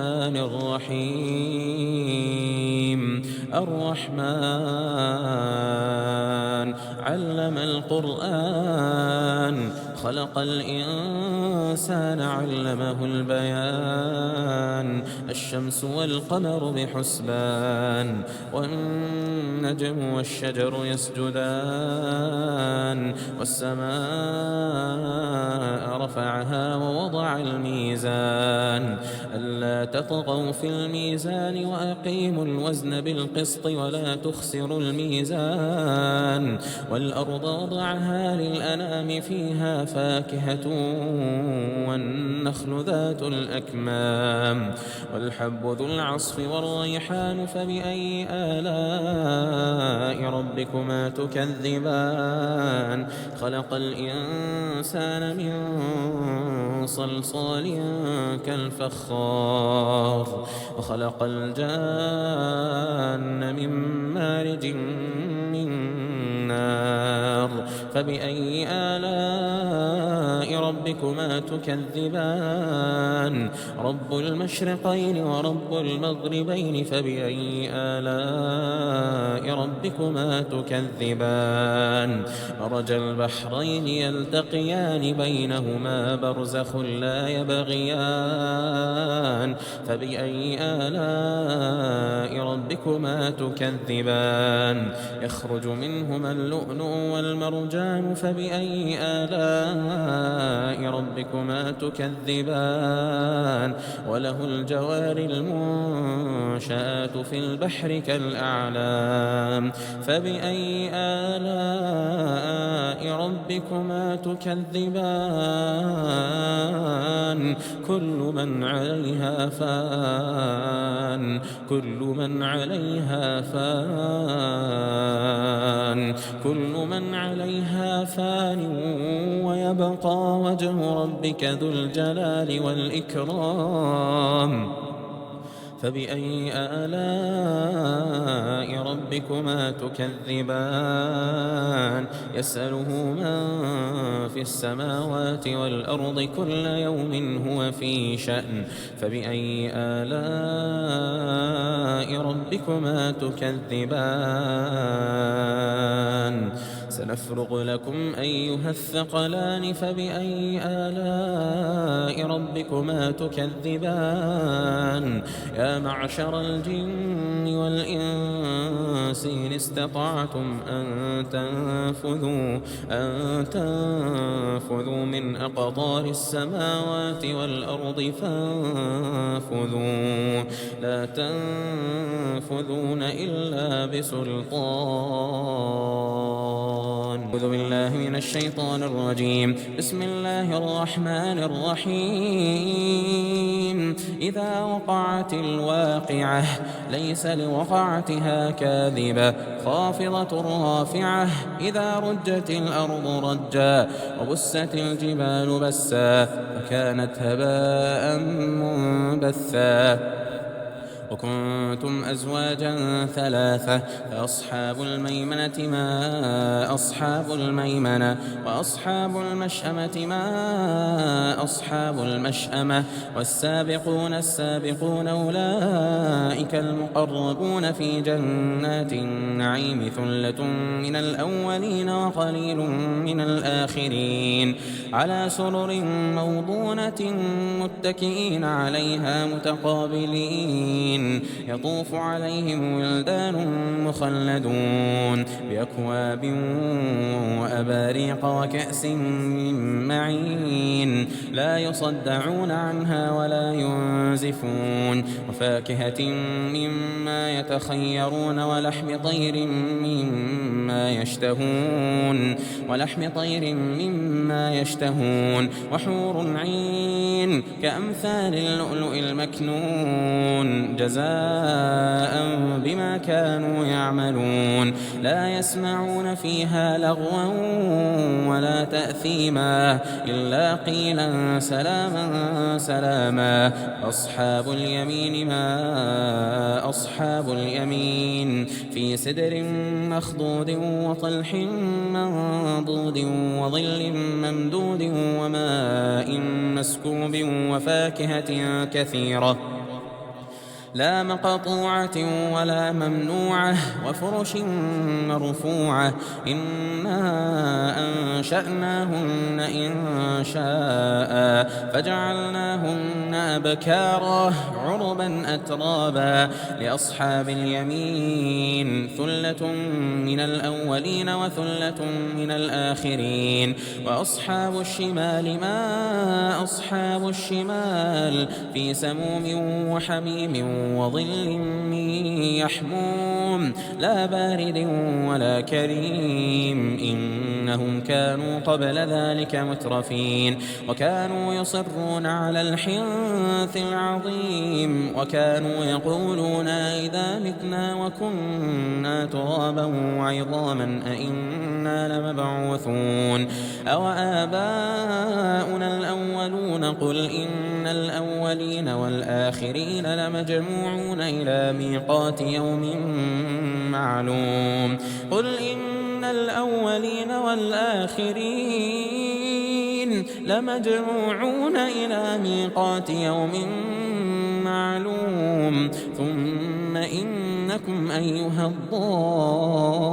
الرحمن الرحيم الرحمن علم القرآن خلق الإنسان علمه البيان الشمس والقمر بحسبان والنجم والشجر يسجدان والسماء رفعها ووضع الميزان ألا تطغوا في الميزان وأقيموا الوزن بالقسط ولا تخسروا الميزان والأرض وضعها للأنام فيها فاكهة والنخل ذات الأكمام والحب ذو العصف والريحان فبأي آلاء ربكما تكذبان خلق الإنسان من صلصال كالفخار وخلق الجان من مارج من نار فبأي آلاء ربكما تكذبان رب المشرقين ورب المغربين فبأي آلاء ربكما تكذبان مرج البحرين يلتقيان بينهما برزخ لا يبغيان فبأي آلاء ربكما تكذبان يخرج منهما اللؤلؤ والمرجان فبأي آلاء ربكما تكذبان وله الجوار المنشآت في البحر كالأعلام فبأي آلاء ربكما تكذبان كل من عليها فان كل من عليها فان كل من عليها فان ويبقى وجه ربك ذو الجلال والإكرام فبأي آلاء ربكما تكذبان يسأله من في السماوات والأرض كل يوم هو في شأن فبأي آلاء ربكما تكذبان سنفرغ لكم أيها الثقلان فبأي آلاء ربكما تكذبان يا معشر الجن والإنس إن استطعتم أن تنفذوا من أقطار السماوات والأرض فانفذوا لا تنفذون إلا بسلطان أعوذ بالله من الشيطان الرجيم بسم الله الرحمن الرحيم إذا وقعت الواقعة ليس لوقعتها كاذبة خافضة رافعة إذا رجت الأرض رجا وبست الجبال بسا فكانت هباء منبثا وكنتم أزواجا ثلاثة فأصحاب الميمنة ما أصحاب الميمنة وأصحاب المشأمة ما أصحاب المشأمة والسابقون السابقون أولئك المقربون في جنات النعيم ثلة من الأولين وقليل من الآخرين على سرر موضونة متكئين عليها متقابلين يطوف عليهم ولدان مخلدون بأكواب وأباريق وكأس من معين لا يصدعون عنها ولا ينزفون وفاكهة مما يتخيرون ولحم طير مما يشتهون وحور عين كأمثال اللؤلؤ المكنون جزاء بما كانوا يعملون لا يسمعون فيها لغوا ولا تأثيما إلا قيلا سلاما سلاما أصحاب اليمين ما أصحاب اليمين في سدر مخضود وطلح منضود وظل ممدود وماء مسكوب وفاكهة كثيرة لا مقطوعة ولا ممنوعة وفرش مرفوعة إنا أنشأناهن إنشاء فجعلناهن أبكارا عربا أترابا لأصحاب اليمين ثلة من الأولين وثلة من الآخرين وأصحاب الشمال ما أصحاب الشمال في سموم وحميم وظل من يحموم لا بارد ولا كريم إنهم كانوا قبل ذلك مترفين وكانوا يصرون على الحنث العظيم وكانوا يقولون إذا متنا وكنا ترابا وعظاما أئنا لمبعوثون أو آباؤنا الأولون قل إن الأولين والآخرين لمجموعون إلى ميقات يوم معلوم قل إن الأولين والآخرين لمجموعون إلى ميقات يوم معلوم ثم إنكم أيها الضالون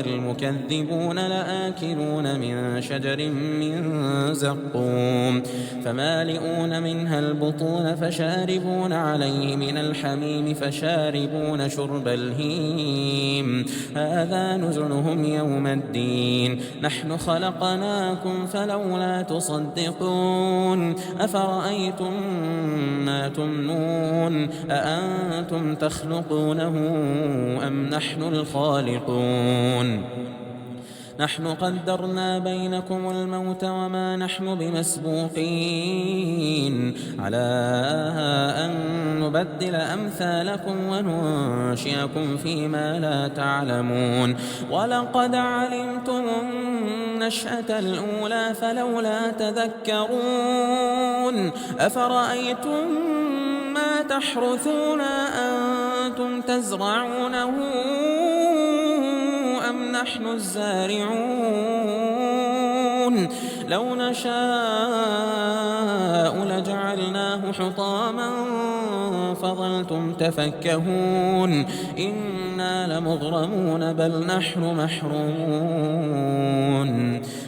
المكذبون لآكلون من شجر من زقوم فمالئون منها البطون فشاربون عليه من الحميم فشاربون شرب الهيم هذا نزلهم يوم الدين نحن خلقناكم فلولا تصدقون أفرأيتم ما تمنون أأنتم تخلقونه أم نحن الخالقون نحن قدرنا بينكم الموت وما نحن بمسبوقين على أن نبدل أمثالكم وننشئكم فيما لا تعلمون ولقد علمتم النشأة الأولى فلولا تذكرون أفرأيتم ما تحرثون أنتم تزرعونه أم نحن الزارعون لو نشاء لجعلناه حطاما فظلتم تفكهون إنا لمغرمون بل نحن محرومون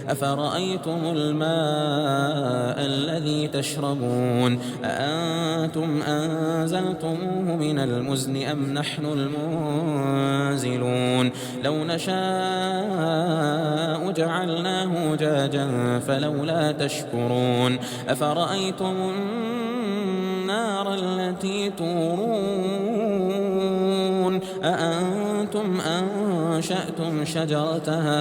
أفرأيتم الماء الذي تشربون أأنتم أنزلتموه من المزن أم نحن المنزلون لو نشاء جعلناه جاجا فلولا تشكرون أفرأيتم النار التي تورون أأنتم أنشأتم شجرتها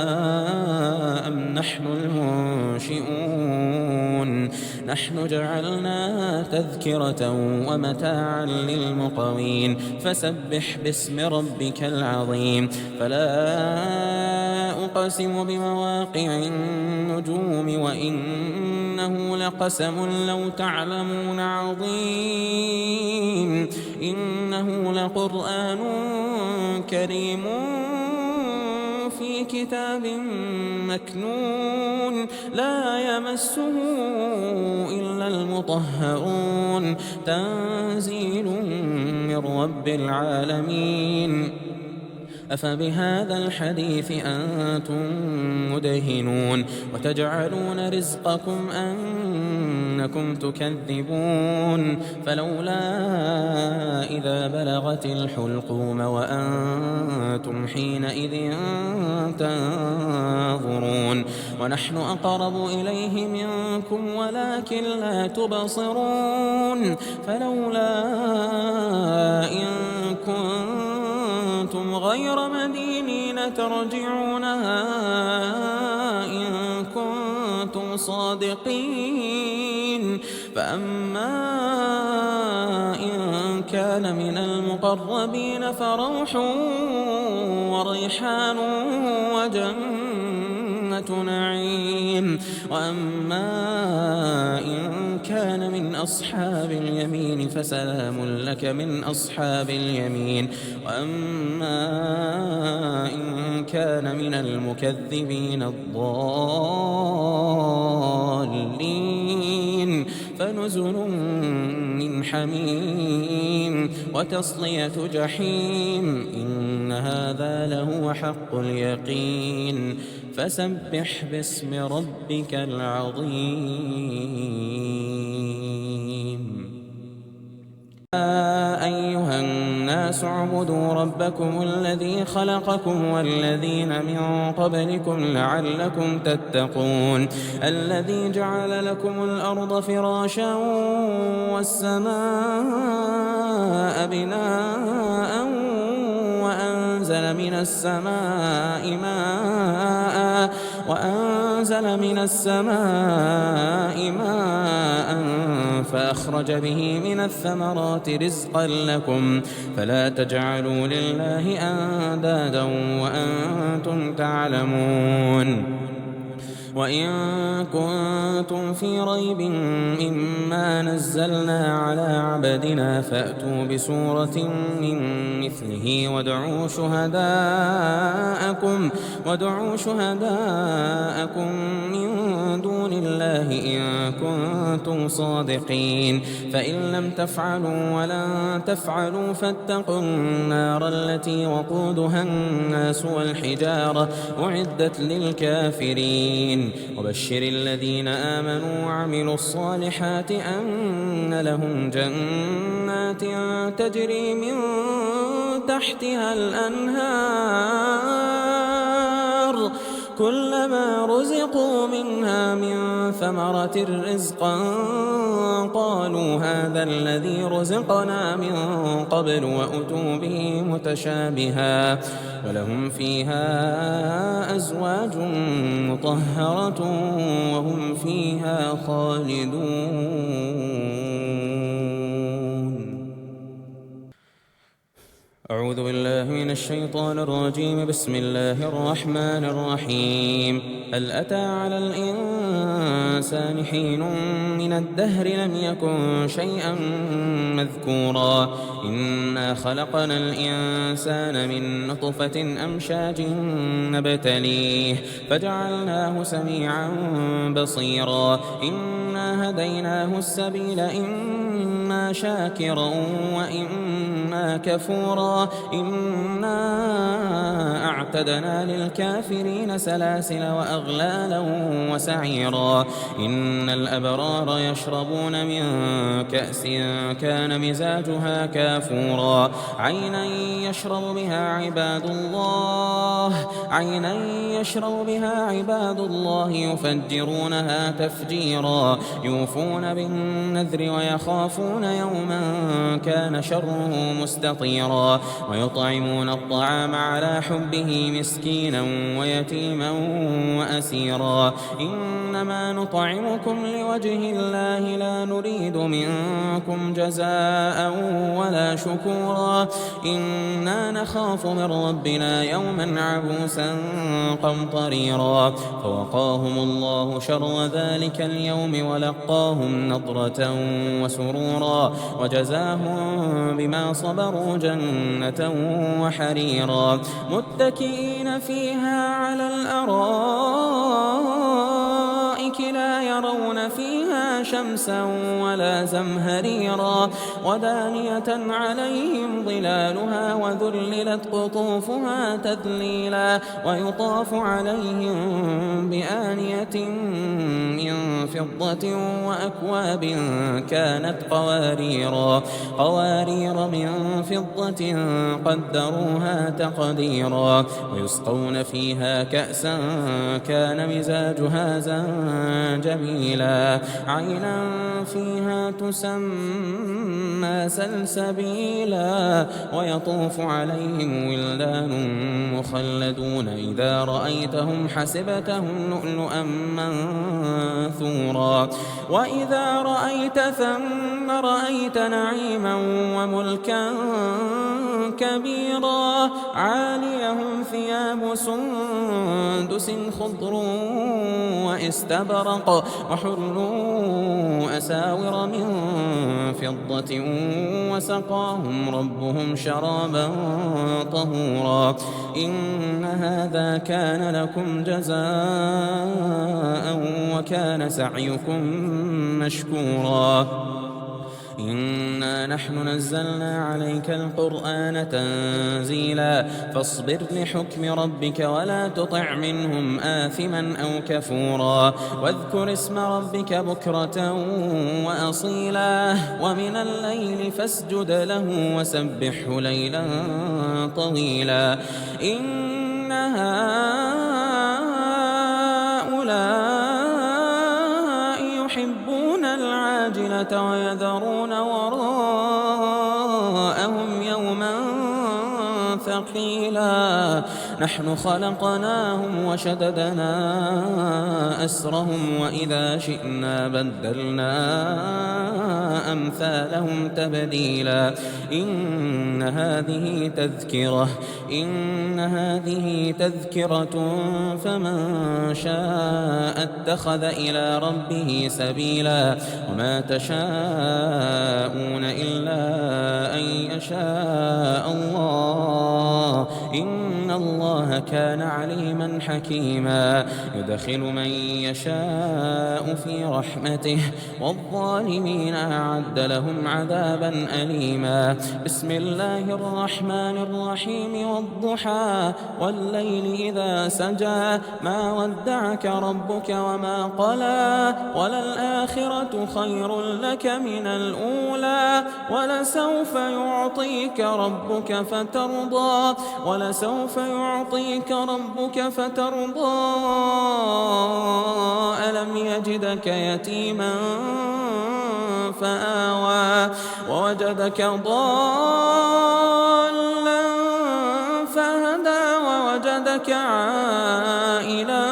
أم نحن المنشئون نحن جعلناها تذكرة ومتاعا للمقوين فسبح باسم ربك العظيم فلا أقسم بمواقع النجوم وإنه لقسم لو تعلمون عظيم إنه لقرآن كريم في كتاب مكنون لا يمسه إلا المطهرون تنزيل من رب العالمين أفبهذا الحديث أنتم مدهنون وتجعلون رزقكم أنكم تكذبون فلولا إذا بلغت الحلقوم وأنتم حينئذ تنظرون ونحن أقرب إليه منكم ولكن لا تبصرون فلولا إن كنتم غير مدينين ترجعونها إن كنتم صادقين فأما إن كان من المقربين فروح وريحان وجنة نعيم وأما إن كان من أصحاب اليمين فسلام لك من أصحاب اليمين وأما إن كان من المكذبين الضالين فنزل من حميم وتصلية جحيم إن هذا لهو حق اليقين فسبح باسم ربك العظيم يا أيها الناس اعبدوا ربكم الذي خلقكم والذين من قبلكم لعلكم تتقون الذي جعل لكم الأرض فراشا والسماء بناء وأنزل من السماء ماء فأخرج به من الثمرات رزقا لكم فلا تجعلوا لله أندادا وأنتم تعلمون وإن كنتم في ريب مما نزلنا على عبدنا فأتوا بسورة من مثله وادعوا شهداءكم من دون الله إن كنتم صادقين فإن لم تفعلوا ولن تفعلوا فاتقوا النار التي وقودها الناس والحجارة أعدت للكافرين وبشر الذين آمنوا وعملوا الصالحات أن لهم جنات تجري من تحتها الأنهار كلما رزقوا منها من ثمرة رزقا قالوا هذا الذي رزقنا من قبل وأتوا به متشابها ولهم فيها أزواج مطهرة وهم فيها خالدون أعوذ بالله من الشيطان الرجيم بسم الله الرحمن الرحيم هل أتى على الإنسان حين من الدهر لم يكن شيئا مذكورا إنا خلقنا الإنسان من نطفة أمشاج نبتليه فجعلناه سميعا بصيرا إنا هديناه السبيل إما شاكرا وإما كفورا إنا أعتدنا للكافرين سلاسل وأغلالا وسعيرا إن الأبرار يشربون من كأس كان مزاجها كافورا عينا يشرب بها عباد الله يفجرونها تفجيرا يوفون بالنذر ويخافون يوما كان شره مستطيرا ويطعمون الطعام على حبه مسكينا ويتيما وأسيرا إنما نطعمكم لوجه الله لا نريد منكم جزاء ولا شكورا إنا نخاف من ربنا يوما عبوسا قمطريرا فوقاهم الله شر ذلك اليوم ولقاهم نضرة وسرورا وجزاهم بما صبروا جنة وحريرا متكئين فيها على الأرائك لا يرون فيها شمسا ولا زمهريرا ودانية عليهم ظلالها وذللت قطوفها تذليلا ويطاف عليهم بآنية من فضة وأكواب كانت قوارير من فضة قدروها تقديرا ويسقون فيها كأسا كان مزاجها زنجبيلا عينا فيها تسمى سلسبيلا ويطوف عليهم ولدان مخلدون إذا رأيتهم حسبتهم لؤلؤا منثورا وإذا رأيت ثم رأيت نعيما وملكا كبيرا عاليهم ثياب سندس خضر واستبرق وحلوا أساور من فضة وسقاهم ربهم شرابا طهورا إن هذا كان لكم جزاء وكان سعيكم مشكورا إنا نحن نزلنا عليك القرآن تنزيلا فاصبر لحكم ربك ولا تطع منهم آثما أو كفورا واذكر اسم ربك بكرة وأصيلا ومن الليل فاسجد له وسبحه ليلا طويلا إن هؤلاء يحبون العاجلة ويذرون وراءهم يوما ثقيلا نحن خلقناهم وشددنا أسرهم وإذا شئنا بدلنا أمثالهم تبديلا إن هذه تذكرة فمن شاء اتخذ إلى ربه سبيلا وما تشاءون إلا أن يشاء الله إن الله كان عليما حكيما يدخل من يشاء في رحمته والظالمين أعد لهم عذابا أليما بسم الله الرحمن الرحيم والضحى والليل إذا سجى ما ودعك ربك وما قلى وللآخرة خير لك من الأولى ولسوف يعطيك ربك فترضى ألم يجدك يتيما فآوى ووجدك ضالا فهدى ووجدك عائلا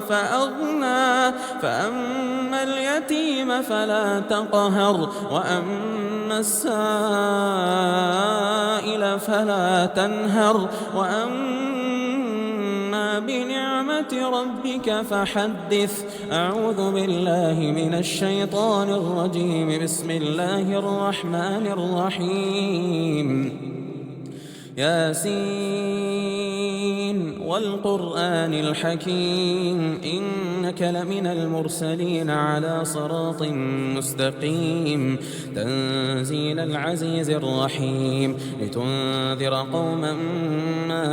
فأغنى فأما اليتيم فلا تقهر وأما السائل فلا تنهر وأما بنعمة ربك فحدث أعوذ بالله من الشيطان الرجيم بسم الله الرحمن الرحيم ياسين والقرآن الحكيم إنك لمن المرسلين على صراط مستقيم تنزيل العزيز الرحيم لتنذر قوما ما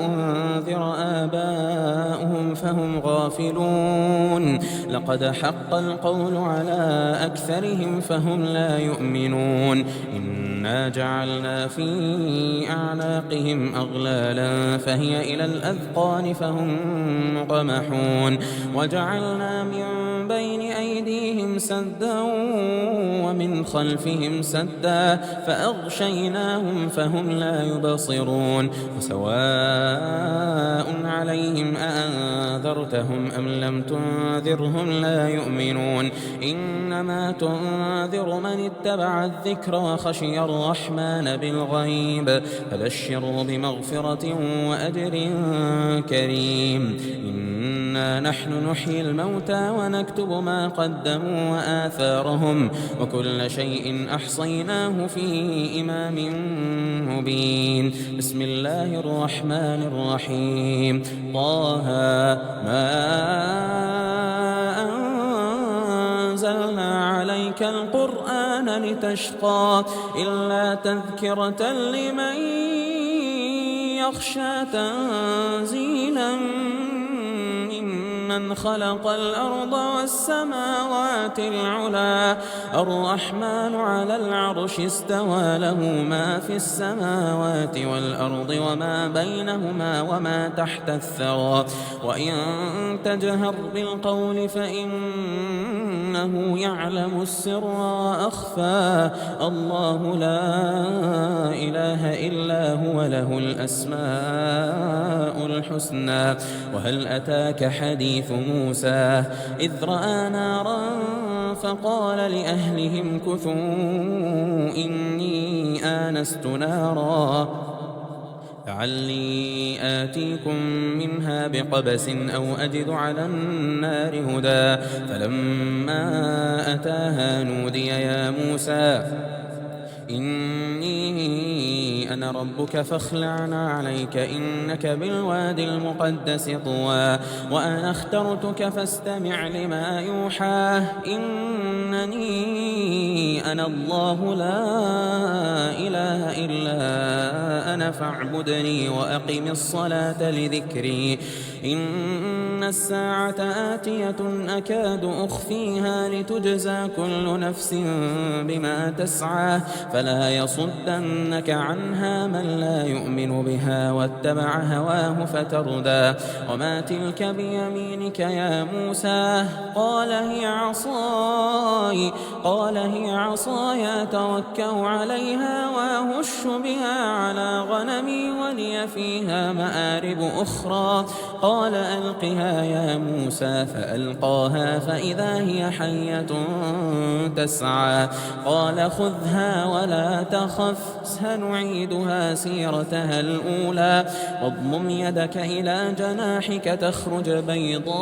أنذر آباؤهم فهم غافلون لقد حق القول على أكثرهم فهم لا يؤمنون إنا جعلنا في أعناقهم أغلالا فهي إلى الأذقان فهم مقمحون وجعلنا من بين أيديهم سدا ومن خلفهم سدا فأغشيناهم فهم لا يبصرون وسواء عليهم أأنذرتهم أم لم تنذرهم لا يؤمنون إنما تنذر من اتبع الذكر وخشي الرحمن بالغيب فبشره بمغفرة وأجر كريم إنا نحن نحيي الموتى ونكتب ما قدموا وآثارهم وكل شيء أحصيناه في إمام مبين بسم الله الرحمن الرحيم طه ما أنزلنا عليك القرآن لتشقى إلا تذكرة لمن يخشى تنزيلا ممن خلق الأرض والسماوات العلى الرحمن على العرش استوى له ما في السماوات والأرض وما بينهما وما تحت الثرى وإن تجهر بالقول فإنه يعلم السر وأخفى الله لا إله إلا هو له الأسماء الحسنى وهل أتاك حديث موسى إذ رأى نارا فقال لأهلهم كثوا إني آنست نارا لعلي آتيكم منها بقبس أو أجد على النار هدى فلما أتاها نودي يا موسى إني أنا ربك فاخلعنا عليك إنك بالوادي المقدس طوى وأنا اخترتك فاستمع لما يوحى إنني أنا الله لا إله إلا أنا فاعبدني وأقم الصلاة لذكري إن الساعة آتية أكاد أخفيها لتجزى كل نفس بما تسعى فلا يصدنك عنها من لا يؤمن بها واتبع هواه فتردى وما تلك بيمينك يا موسى قال هي عصاي أتوكأ عليها وأهش بها على غنمي ولي فيها مآرب أخرى قال ألقها يا موسى فألقاها فإذا هي حية تسعى قال خذها ولا تخف سنعيدها سيرتها الأولى واضمم يدك إلى جناحك تخرج بيضاء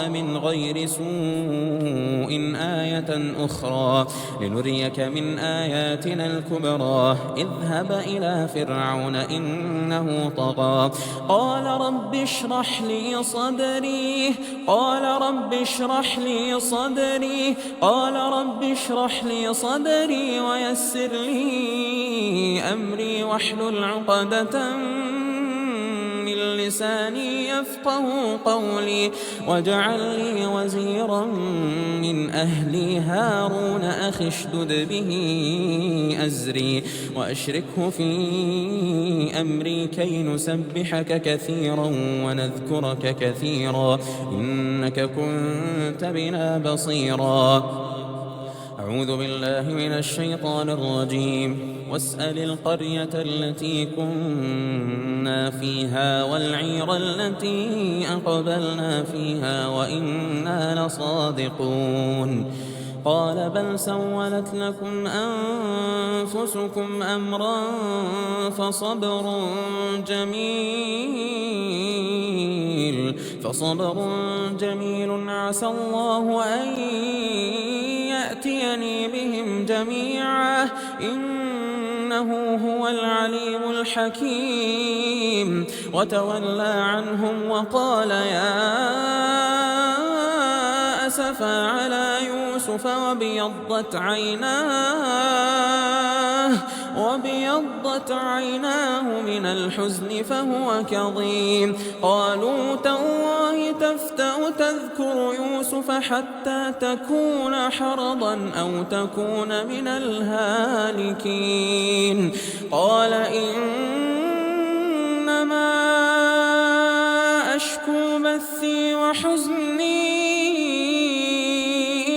من غير سوء آية أخرى لنريك من آياتنا الكبرى اذهب إلى فرعون إنه طغى قال رب اشرح لي صدري ويسر لي أمري واحلل عقدة من لساني يفقه قولي واجعل لي وزيرا من أهلي هارون أخي اشدد به أزري وأشركه في أمري كي نسبحك كثيرا ونذكرك كثيرا إنك كنت بنا بصيرا أعوذ بالله من الشيطان الرجيم واسأل القرية التي كنا فيها والعير التي أقبلنا فيها وإنا لصادقون قال بل سولت لكم أنفسكم أمرا فصبر جميل عسى الله أن يأتيني بهم جميعا إنه هو العليم الحكيم وتولى عنهم وقال يا أسفا على يوسف وابيضت عيناه من الحزن فهو كظيم قالوا تالله تفتأ تذكر يوسف حتى تكون حرضا أو تكون من الهالكين قال إنما أشكو بثي وحزني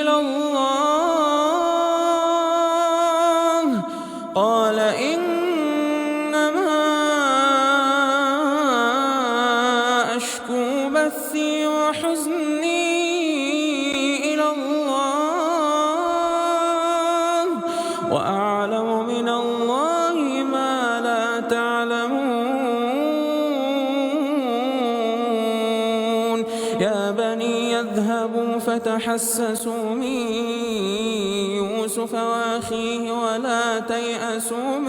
إلى الله وأعلم من الله ما لا تعلمون يا بني اذهبوا فتحسسوا من يوسف وأخيه ولا تيأسوا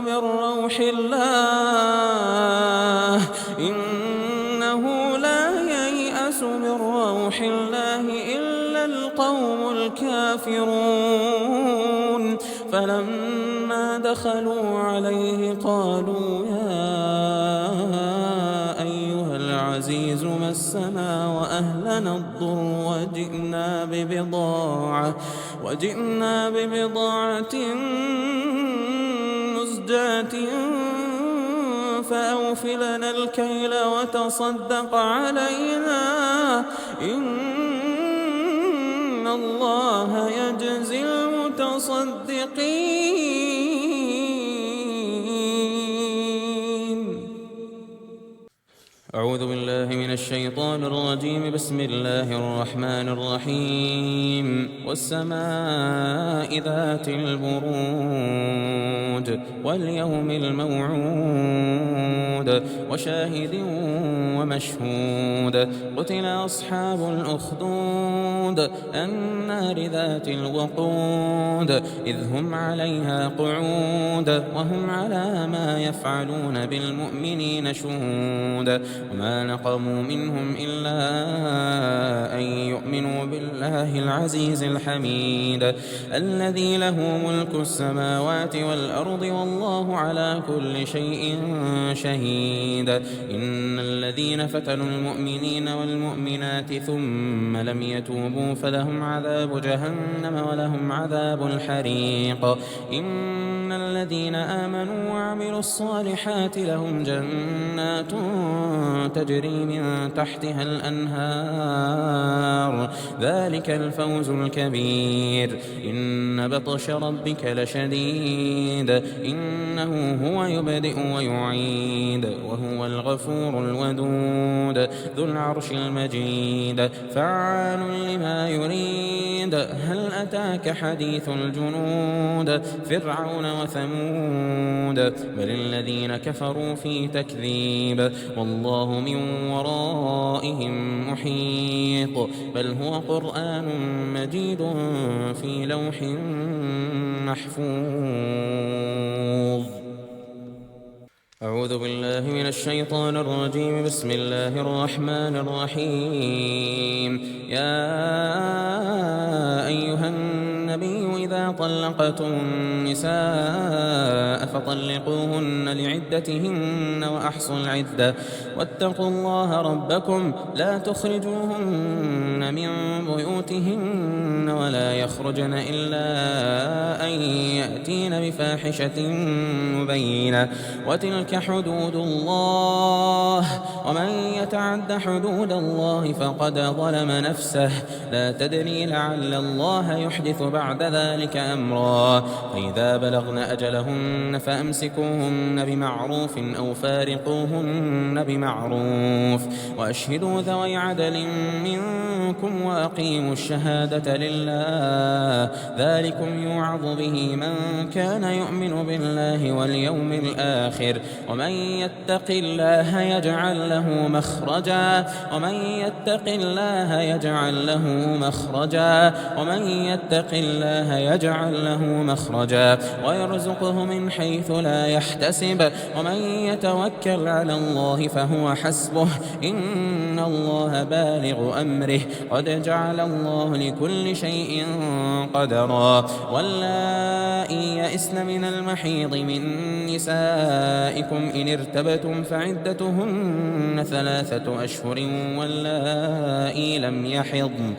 من روح الله إنه لا ييأس من روح الله إلا القوم الكافرون فلما دخلوا عليه قالوا يا أيها العزيز مسنا وأهلنا الضر وجئنا ببضاعة مزجاة فأوف لنا الكيل وتصدق علينا إن الله يجزي المتصدقين. أعوذ بالله من الشيطان الرجيم. بسم الله الرحمن الرحيم. والسماء ذات البروج واليوم الموعود وشاهد ومشهود. قتل أصحاب الأخدود النار ذات الوقود إذ هم عليها قعود وهم على ما يفعلون بالمؤمنين شهود. وما نقموا منهم إلا أن يؤمنوا بالله العزيز الحميد الذي له ملك السماوات والأرض والله على كل شيء شهيد. إن الذين فتنوا المؤمنين والمؤمنات ثم لم يتوبوا فلهم عذاب جهنم ولهم عذاب الحريق. إن الذين آمنوا وعملوا الصالحات لهم جنات تجري من تحتها الأنهار ذلك الفوز الكبير. إن بطش ربك لشديد إنه هو يبدئ ويعيد وهو الغفور الودود ذو العرش المجيد فعال لما يريد. هل أتاك حديث الجنود فرعون وثمود بل الذين كفروا في تكذيب والله من ورائهم محيط بل هو قرآن مجيد في لوح محفوظ. أعوذ بالله من الشيطان الرجيم. بسم الله الرحمن الرحيم. يا أيها النبي إذا طلقتم النساء فطلقوهن لعدتهن وأحصوا العدة واتقوا الله ربكم لا تخرجوهن من بيوتهن ولا يخرجن إلا أن يأتين بفاحشة مبينة وتلك حدود الله ومن يتعد حدود الله فقد ظلم نفسه لا تدري لعل الله يحدث بعد ذلك أمرا. فإذا بلغن أجلهن فأمسكوهن بمعروف أو فارقوهن بمعروف وأشهدوا ذوي عدل منكم وأقيموا الشهادة لله ذلكم يوعظ به من كان يؤمن بالله واليوم الآخر. ومن يتق الله يجعل له مخرجا ومن يتق الله يجعل له مخرجا ومن يتق الله يجعل له مخرجا ويرزقه من حيث لا يحتسب ومن يتوكل على الله فهو حسبه إن الله بالغ أمره قد جعل الله لكل شيء قدرا. واللائي يئسن من المحيض من نسائكم إن ارتبتم فعدتهن 3 أشهر واللائي لم يحضن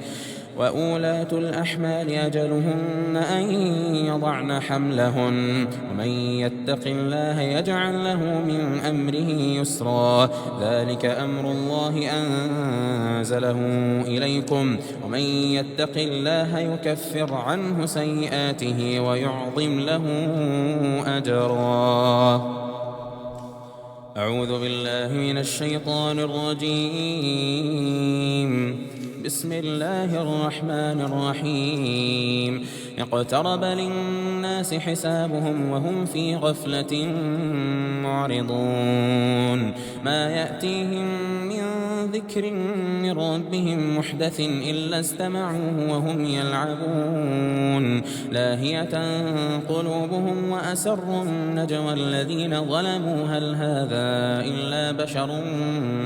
وأولاة الأحمال أجلهن أن يضعن حملهن ومن يتق الله يجعل له من أمره يسرا ذلك أمر الله أنزله إليكم ومن يتق الله يكفر عنه سيئاته ويعظم له أجرا. أعوذ بالله من الشيطان الرجيم. بسم الله الرحمن الرحيم. اقترب للناس حسابهم وهم في غفلة معرضون ما يأتيهم من ذكر من ربهم محدث إلا استمعوه وهم يلعبون لاهية قلوبهم وأسروا النجوى الذين ظلموا هل هذا إلا بشر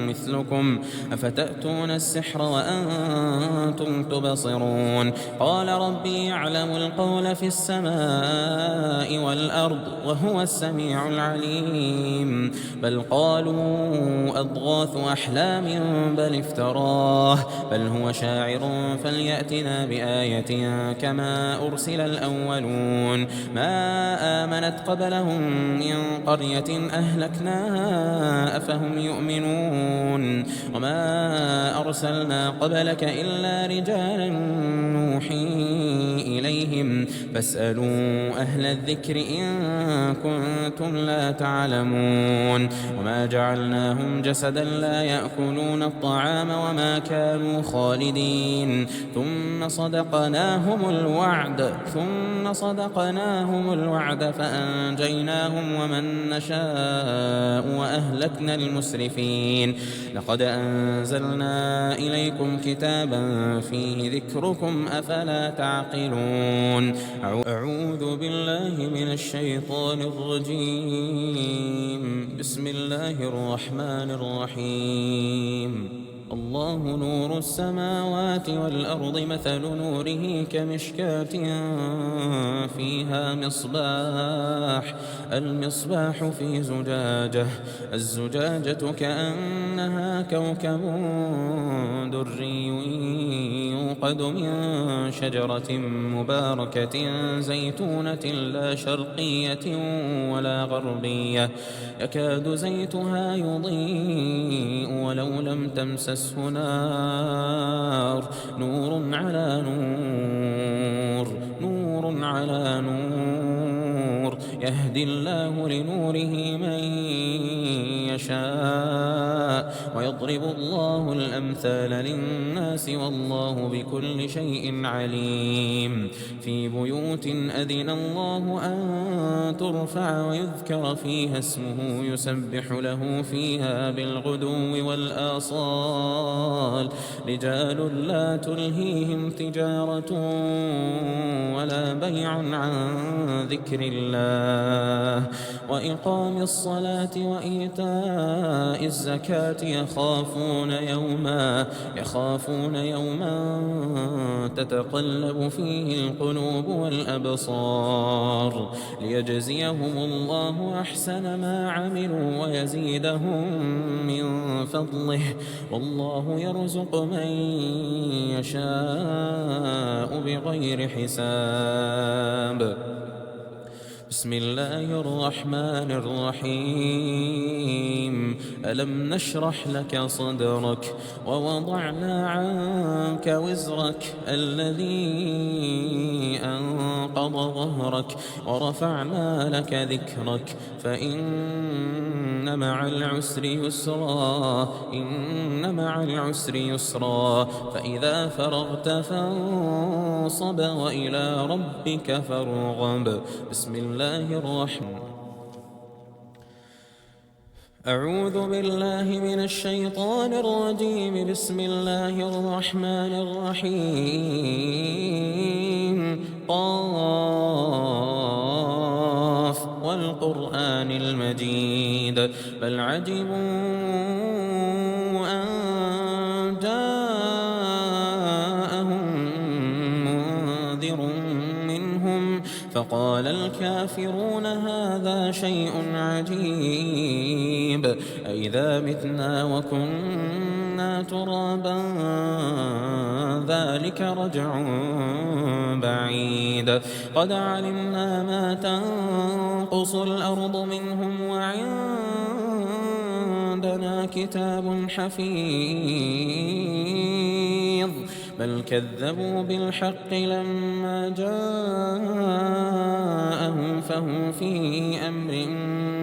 مثلكم أفتأتون السحر وأنتم تبصرون. قال ربي يعلم القول في السماء والأرض وهو السميع العليم. بل قالوا أضغاث أحلام بل افتراه بل هو شاعر فليأتنا بآية كما أرسل الأولون. ما آمنت قبلهم من قرية أهلكناها أفهم يؤمنون. وما أرسلنا قبلك إلا رجالا نوحي إليهم فاسألوا أهل الذكر إن كنتم لا تعلمون. وما جعلناهم جسدا لا يأكلون الطعام وما كانوا خالدين ثم صدقناهم الوعد فأنجيناهم ومن نشاء وأهلكنا المسرفين. لقد أنزلنا إليكم كتابا فيه ذكركم أفلا تعقلون. أعوذ بالله من الشيطان الرجيم. بسم الله الرحمن الرحيم. الله نور السماوات والأرض مثل نوره كمشكاة فيها مصباح المصباح في زجاجة الزجاجة كأنها كوكب دري يوقد من شجرة مباركة زيتونة لا شرقية ولا غربية يكاد زيتها يضيء ولو لم تمسسه نار نور على نور نور على نور يهدي الله لنوره من يشاء ويضرب الله الأمثال للناس والله بكل شيء عليم في بيوت أذن الله أن ترفع ويذكر فيها اسمه يسبح له فيها بالغدو والآصال رجال لا تلهيهم تجارة ولا بيع عن ذكر الله وإقام الصلاة وإيتاء الزكاة يخافون يوما تتقلب فيه القلوب والأبصار ليجزيهم الله أحسن ما عملوا ويزيدهم من فضله والله يرزق من يشاء بغير حساب بسم الله الرحمن الرحيم ألم نشرح لك صدرك ووضعنا عنك وزرك الذي أنقض ظهرك ورفعنا لك ذكرك فإن مع العسر يسرا فإذا فرغت فانصب وإلى ربك فارغب بسم الله الرحمن أعوذ بالله من الشيطان الرجيم بسم الله الرحمن الرحيم قاف والقرآن المجيد بل عجبوا أن جاءهم منذر منهم فقال الكافرون هذا شيء عجيب أئذا متنا وكنا ترابا ذلك رجع بعيد قد علمنا ما تنقص الأرض منهم وعندنا كتاب حفيظ بل كذبوا بالحق لما جاءهم فهم في أمر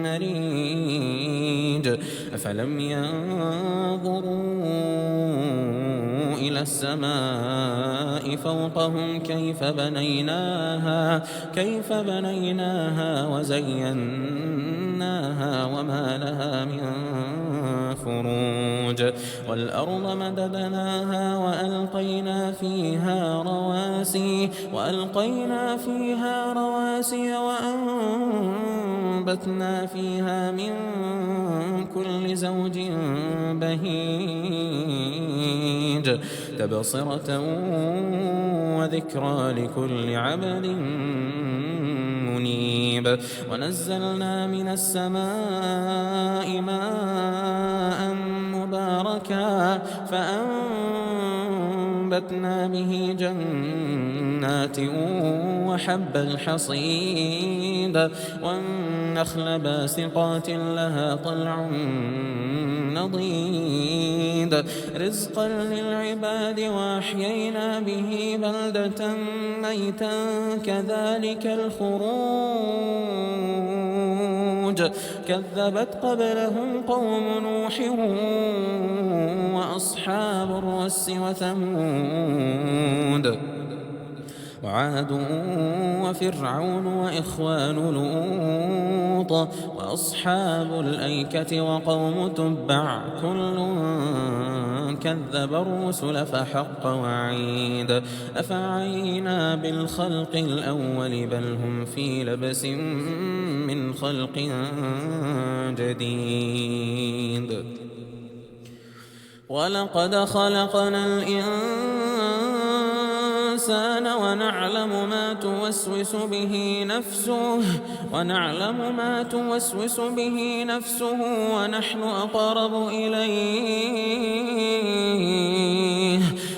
مريج أفلم ينظروا إلى السماء فوقهم كيف بنيناها وزيناها وما لها من فروج والأرض مددناها وألقينا فيها رواسي وأنبتنا فيها من كل زوج بهيج تبصرة وذكرى لكل عبد منيب ونزلنا من السماء ماء مباركا فأنبتنا به جنات وحب الحصيد والنخل باسقات لها طلع نضيد رزقا للعباد وأحيينا به بلدة ميتا كذلك الخروج كذبت قبلهم قوم نوح وأصحاب الرس وثمود وعاد وفرعون وإخوان لوط وأصحاب الأيكة وقوم تبع كل كذب الرسل فحق وعيد أفعينا بالخلق الأول بل هم في لبس من خلق جديد ولقد خلقنا الإنسان ونعلم ما توسوس به نفسه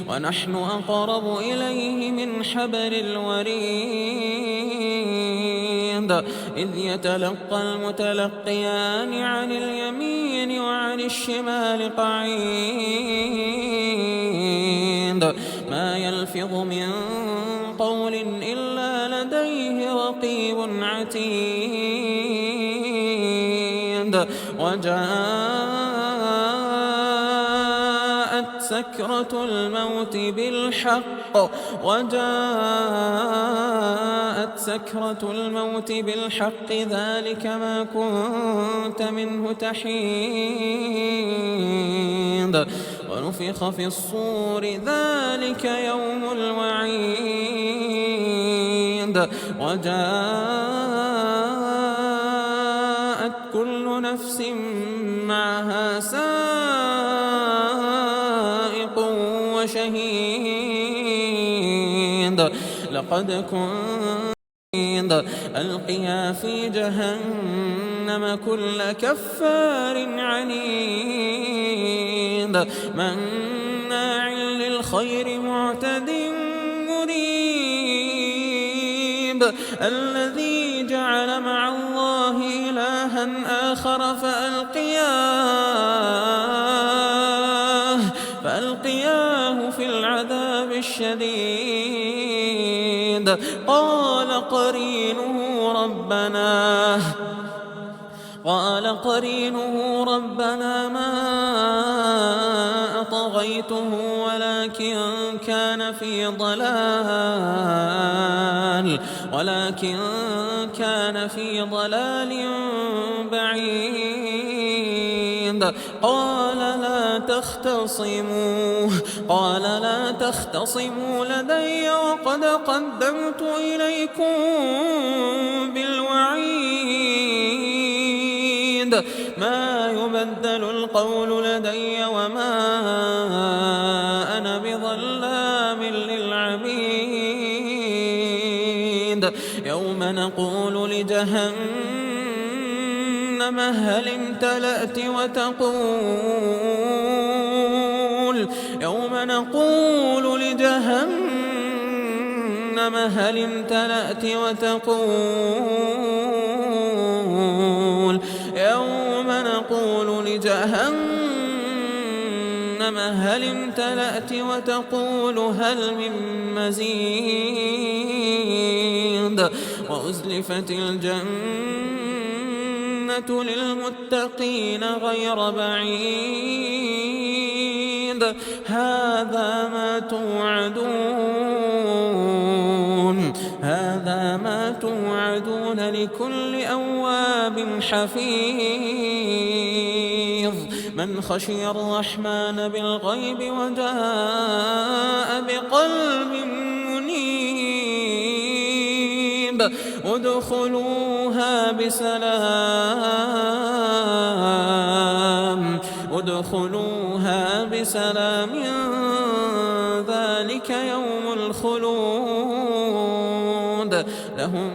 ونحن أقرب إليه من حبل الوريد إذ يتلقى المتلقيان عن اليمين وعن الشمال قعيد ما يلفظ من قول إلا لديه رقيب عتيد وجاءت سكرة الموت بالحق ذلك ما كنت منه تحيد ونفخ في الصور ذلك يوم الوعيد وجاءت كل نفس معها سائق وشهيد لقد كنت ألقيا في جهنم كل كفار عنيد مناع للخير معتد مريب الذي جعل مع الله إلها آخر فألقياه في العذاب الشديد قال قرينه ربنا ما أطغيته ولكن كان في ضلال بعيد قال لا تختصموا لدي وقد قدمت إليكم بالوعيد ما يبدل القول لدي وما أنا بظلام للعبيد يوم نقول لجهنم هل امتلأت وتقول هل من مزيد وأزلفت الجنة للمتقين غير بعيد هذا ما توعدون لكل أواب حفيظ من خشي الرحمن بالغيب وجاء بقلب منيب ادخلوها بسلام ذلك يوم الخلود لهم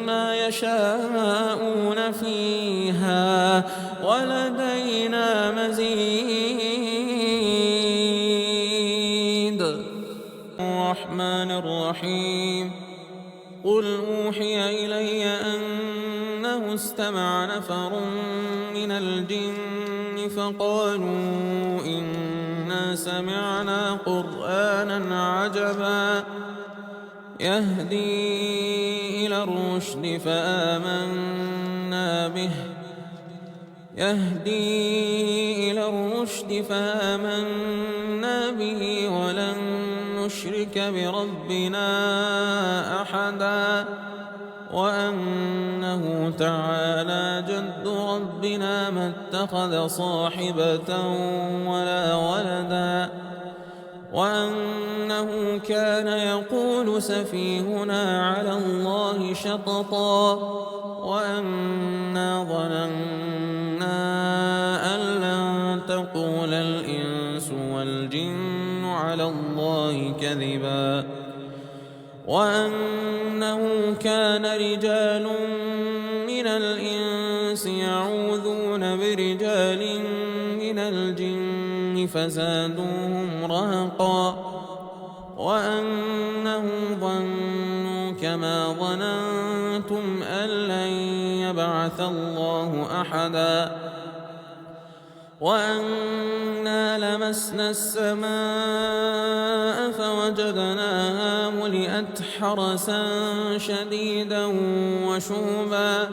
ما يشاءون فيها ولدينا مزيد الرحمن الرحيم قل أوحي إلي أنه استمع نفر من الجن فقالوا إنا سمعنا قرآنا عجبا يهدي إلى الرشد فآمنا به ولن نشرك بربنا أحدا وأنه تعالى جد ربنا ما اتخذ صاحبة ولا ولدا وأنه كان يقول سفيهنا على الله شططا وأنا ظننا أن لن تقول الإنس الله كذبا وأنه كان رجال من الإنس يعوذون برجال من الجن فزادوهم رهقا وأنهم ظنوا كما ظننتم أن لن يبعث الله أحدا وأنا لمسنا السماء فوجدناها ملئت حرسا شديدا وشهبا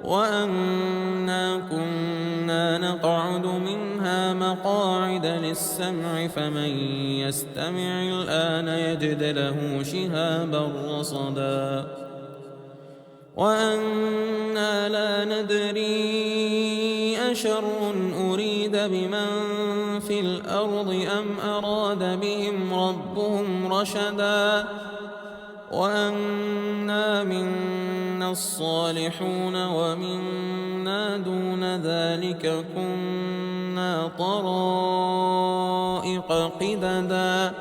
وأنا كنا نقعد منها مقاعد للسمع فمن يستمع الآن يجد له شهابا رصدا وأنا لا ندري أشر أريد بمن في الأرض أم أراد بهم ربهم رشدا وأنا منا الصالحون ومنا دون ذلك كنا طرائق قددا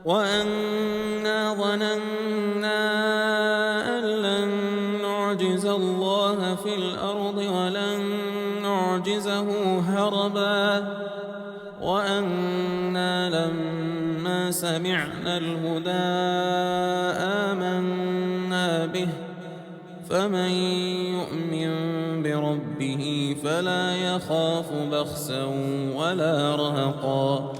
وأنا ظننا أن لن نعجز الله في الأرض ولن نعجزه هربا وأنا لما سمعنا الهدى آمنا به فمن يؤمن بربه فلا يخاف بخسا ولا رهقا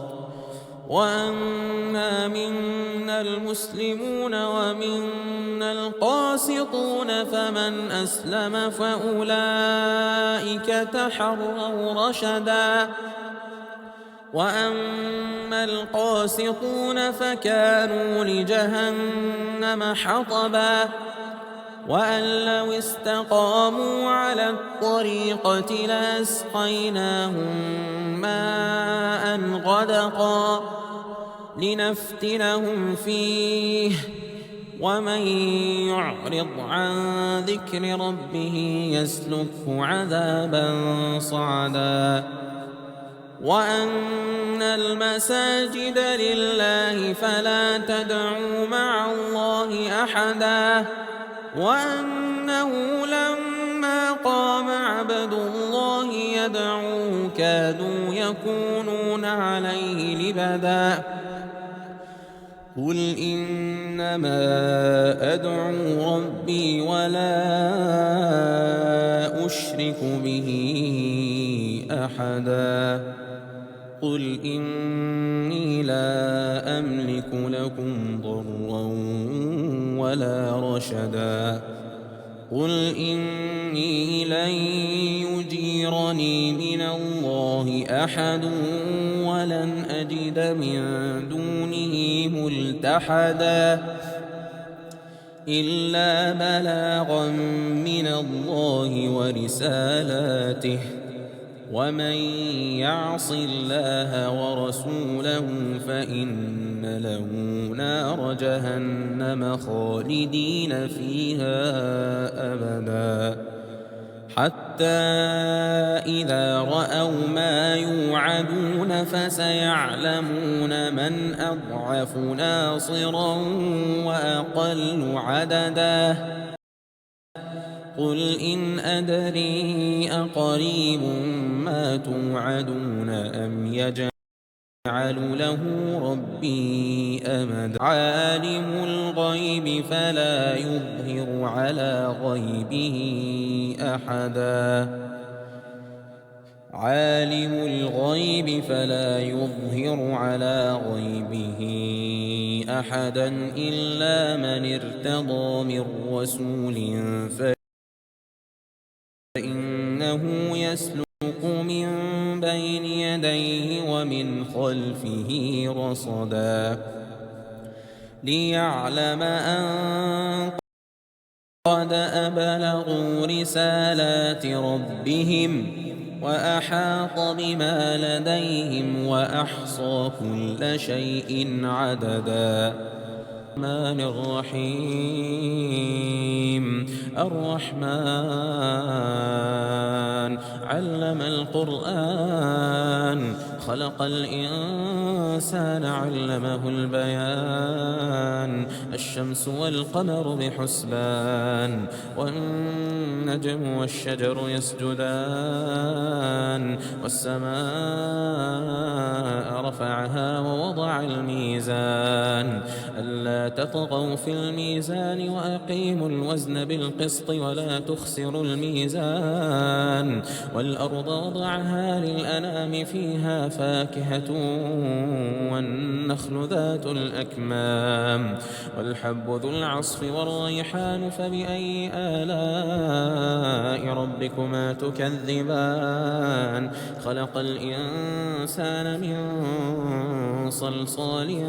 وأنا منا المسلمون ومنا القاسطون فمن أسلم فأولئك تحروا رشدا وأما القاسطون فكانوا لجهنم حطبا وأن لو استقاموا على الطريقة لأسقيناهم ماء غدقا لنفتنهم فيه ومن يعرض عن ذكر ربه يسلكه عذابا صعدا وأن المساجد لله فلا تدعوا مع الله أحدا وأنه لما قام عبد الله يدعوه كادوا يكونون عليه لبدا قل إنما أدعو ربي ولا أشرك به أحدا قل إني لا أملك لكم ضرا ولا رشدا قل إني لن يجيرني من الله أحد ولن أجد من دونه ملتحدا إلا بلاغا من الله ورسالاته ومن يعص الله ورسوله فإن له نار جهنم خالدين فيها أبدا حتى إذا رأوا ما يوعدون فسيعلمون من أضعف ناصرا وأقل عددا قل إن أدري أقريب ما توعدون أم يجعل له ربي أمدا عالم الغيب فلا يظهر على غيبه أحدا عالم الغيب فلا يظهر على غيبه أحدا إلا من ارتضى من رسول فإنه يسلك من بين يديه ومن خلفه رصدا ليعلم أن قد أبلغوا رسالات ربهم وأحاط بما لديهم وأحصى كل شيء عددا الرحمن الرحيم الرحمن علم القرآن خلق الإنسان الإنسان علمه البيان الشمس والقمر بحسبان والنجم والشجر يسجدان والسماء رفعها ووضع الميزان ألا تطغوا في الميزان وأقيموا الوزن بالقسط ولا تخسروا الميزان والأرض وضعها للأنام فيها فاكهة والنخل ذات الأكمام والحب ذو العصف والريحان فبأي آلاء ربكما تكذبان خلق الإنسان من صلصال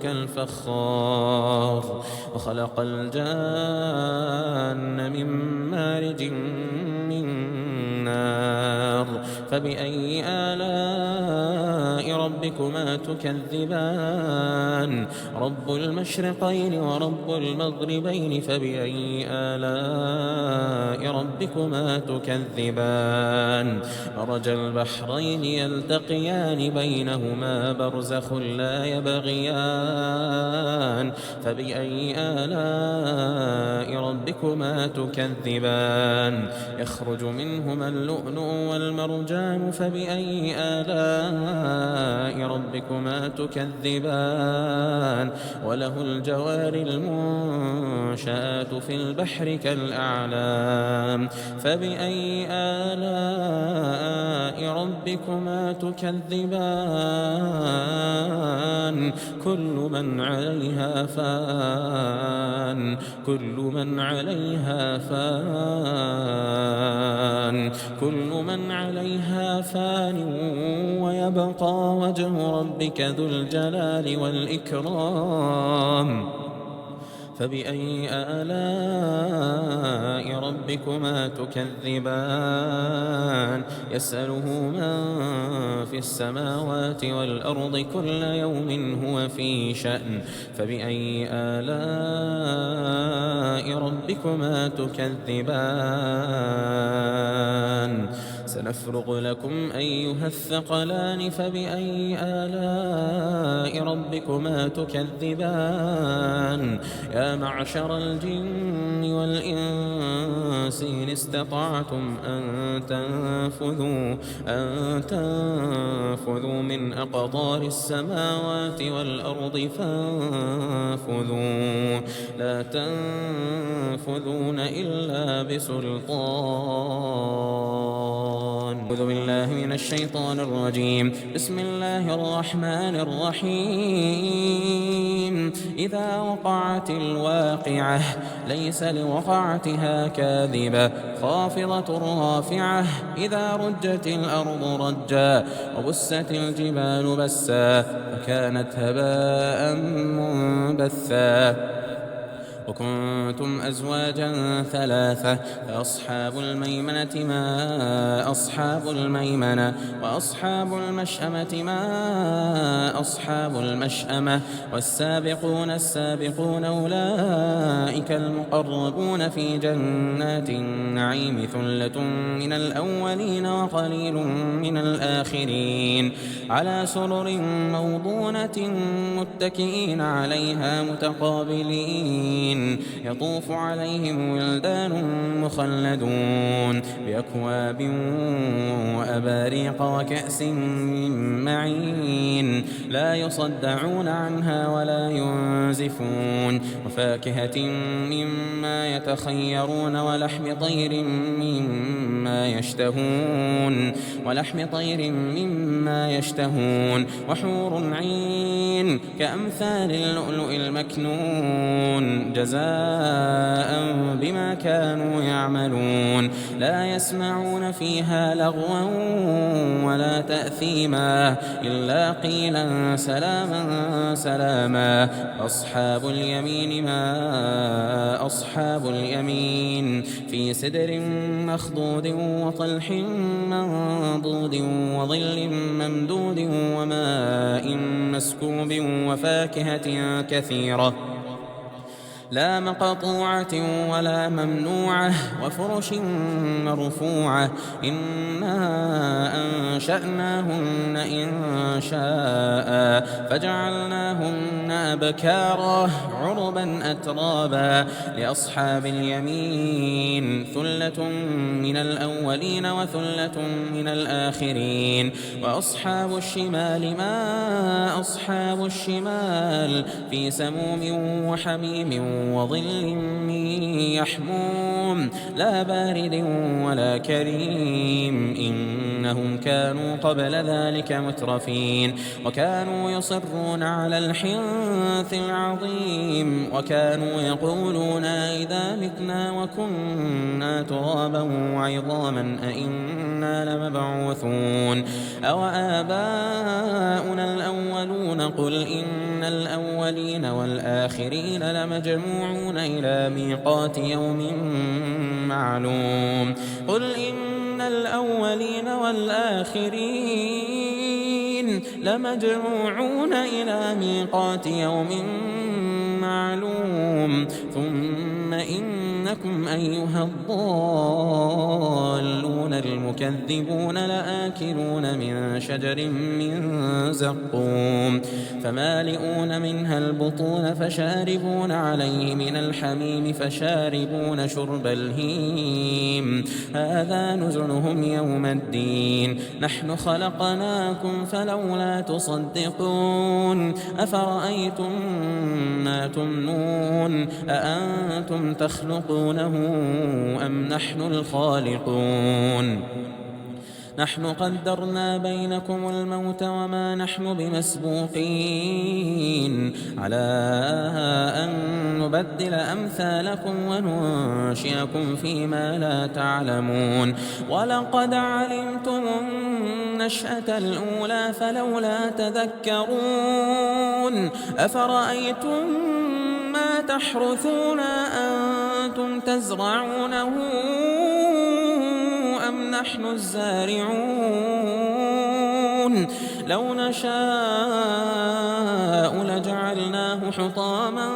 كالفخار وخلق الجان من مارج من نار فبأي آلاء ربكما تكذبان رب المشرقين ورب المغربين فبأي آلاء ربكما تكذبان مرج البحرين يلتقيان بينهما برزخ لا يبغيان فبأي آلاء ربكما تكذبان يخرج منهما اللؤلؤ والمرجان فبأي آلاء ربكما تكذبان وله الجوار المنشآت في البحر كالأعلام فبأي آلاء ربكما تكذبان كل من عليها فان كل من عليها فان كل من عليها فان ويبقى وجه ربك ذو الجلال والإكرام فبأي آلاء ربكما تكذبان يسأله من في السماوات والأرض كل يوم هو في شأن فبأي آلاء ربكما تكذبان سنفرغ لكم أيها الثقلان فبأي آلاء ربكما تكذبان يا معشر الجن والإنس إن استطعتم أن تنفذوا من أقطار السماوات والأرض فانفذوا لا تنفذون إلا بسلطان أعوذ بالله من الشيطان الرجيم بسم الله الرحمن الرحيم إذا وقعت الواقعة ليس لوقعتها كاذبة خافضة رافعة إذا رجت الأرض رجا وبست الجبال بسا فكانت هباء منبثا وكنتم أزواجا ثلاثة فأصحاب الميمنة ما أصحاب الميمنة وأصحاب المشأمة ما أصحاب المشأمة والسابقون السابقون أولئك المقربون في جنات النعيم ثلة من الأولين وقليل من الآخرين على سرر موضونة متكئين عليها متقابلين يطوف عليهم ولدان مخلدون بأكواب وأباريق وكأس من معين لا يصدعون عنها ولا ينزفون وفاكهة مما يتخيرون ولحم طير مما يشتهون وحور عين كأمثال اللؤلؤ المكنون جزاء بما كانوا يعملون لا يسمعون فيها لغوا ولا تأثيما إلا قيلا سلاما سلاما أصحاب اليمين ما أصحاب اليمين في سدر مخضود وطلح منضود وظل ممدود وماء مسكوب وفاكهة كثيرة لا مقطوعة ولا ممنوعة وفرش مرفوعة إنا أنشأناهن إنشاء فجعلناهن أبكارا عربا أترابا لأصحاب اليمين ثلة من الأولين وثلة من الآخرين وأصحاب الشمال ما أصحاب الشمال في سموم وحميم وظل من يحموم لا بارد ولا كريم إنهم كانوا قبل ذلك مترفين وكانوا يصرون على الحنث العظيم وكانوا يقولون إذا متنا وكنا ترابا وعظاما أئنا لمبعوثون أو آباؤنا الأولون قل إن الأولين والآخرين لمجموعون إلى ميقات يوم معلوم قل إن الأولين والآخرين لمجموعون إلى ميقات يوم معلوم ثم إنكم أيها الضالون المكذبون لآكلون من شجر من زقوم فمالئون منها البطون فشاربون عليه من الحميم فشاربون شرب الهيم هذا نزلهم يوم الدين نحن خلقناكم فلولا تصدقون أفرأيتم ما تمنون أأنتم تخلقونه أم نحن الخالقون نحن قدرنا بينكم الموت وما نحن بمسبوقين على أن نبدل أمثالكم وننشئكم فيما لا تعلمون ولقد علمتم النشأة الأولى فلولا تذكرون أفرأيتم ما تحرثون أنتم تزرعونه أم نحن الزارعون لو نشاء لجعلناه حطاما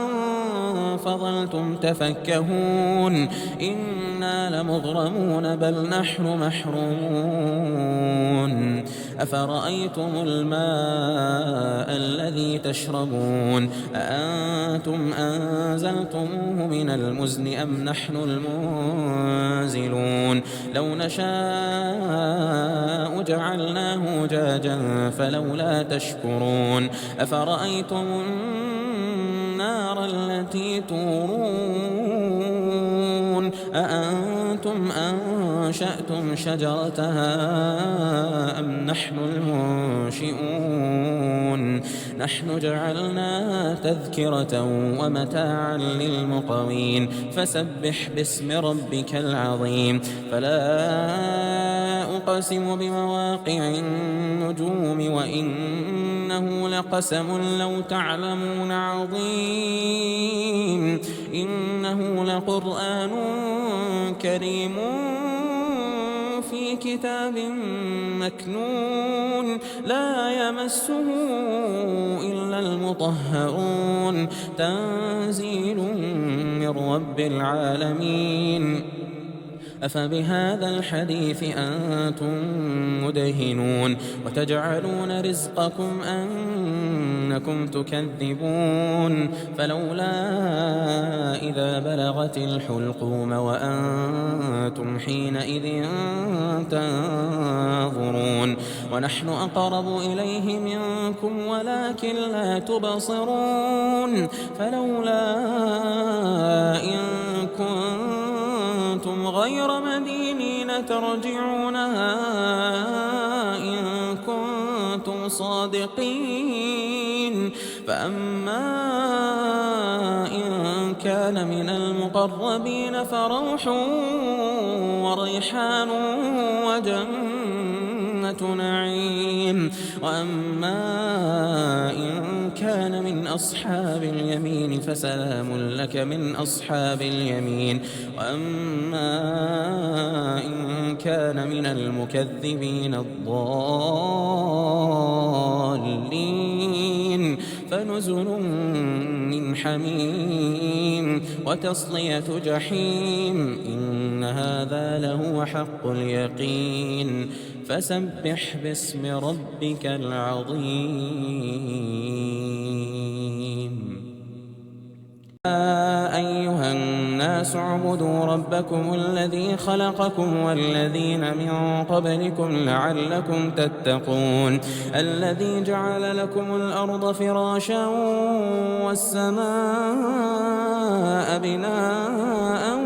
فظلتم تفكهون إنا لمغرمون بل نحن محرومون أفرأيتم الماء الذي تشربون أأنتم أنزلتموه من المزن أم نحن المنزلون لو نشاء جعلناه جاجا فلولا تشكرون أفرأيتم النار التي تورون أأنتم أنشأتم شجرتها أم نحن المنشئون نحن جعلناها تذكرة ومتاعا للمقوين فسبح باسم ربك العظيم فلا أقسم بمواقع النجوم وإنه لقسم لو تعلمون عظيم إنه لقرآن كريم في كتاب مكنون لا يمسه إلا المطهرون تنزيل من رب العالمين أفبهذا الحديث أنتم مدهنون وتجعلون رزقكم أنكم تكذبون فلولا إذا بلغت الحلقوم وأنتم حينئذ تنظرون ونحن أقرب إليه منكم ولكن لا تبصرون فلولا إن كنتم غير مدينين ترجعونها إن كنتم صادقين فأما إن كان من المقربين فروح وريحان وجنة نعيم وأما إن كان من أصحاب اليمين فسلام لك من أصحاب اليمين وأما إن كان من المكذبين الضالين فنزل من حميم وتصلية جحيم إن هذا لهو حق اليقين فسبح باسم ربك العظيم يا أيها الناس اعبدوا ربكم الذي خلقكم والذين من قبلكم لعلكم تتقون الذي جعل لكم الأرض فراشا والسماء بناء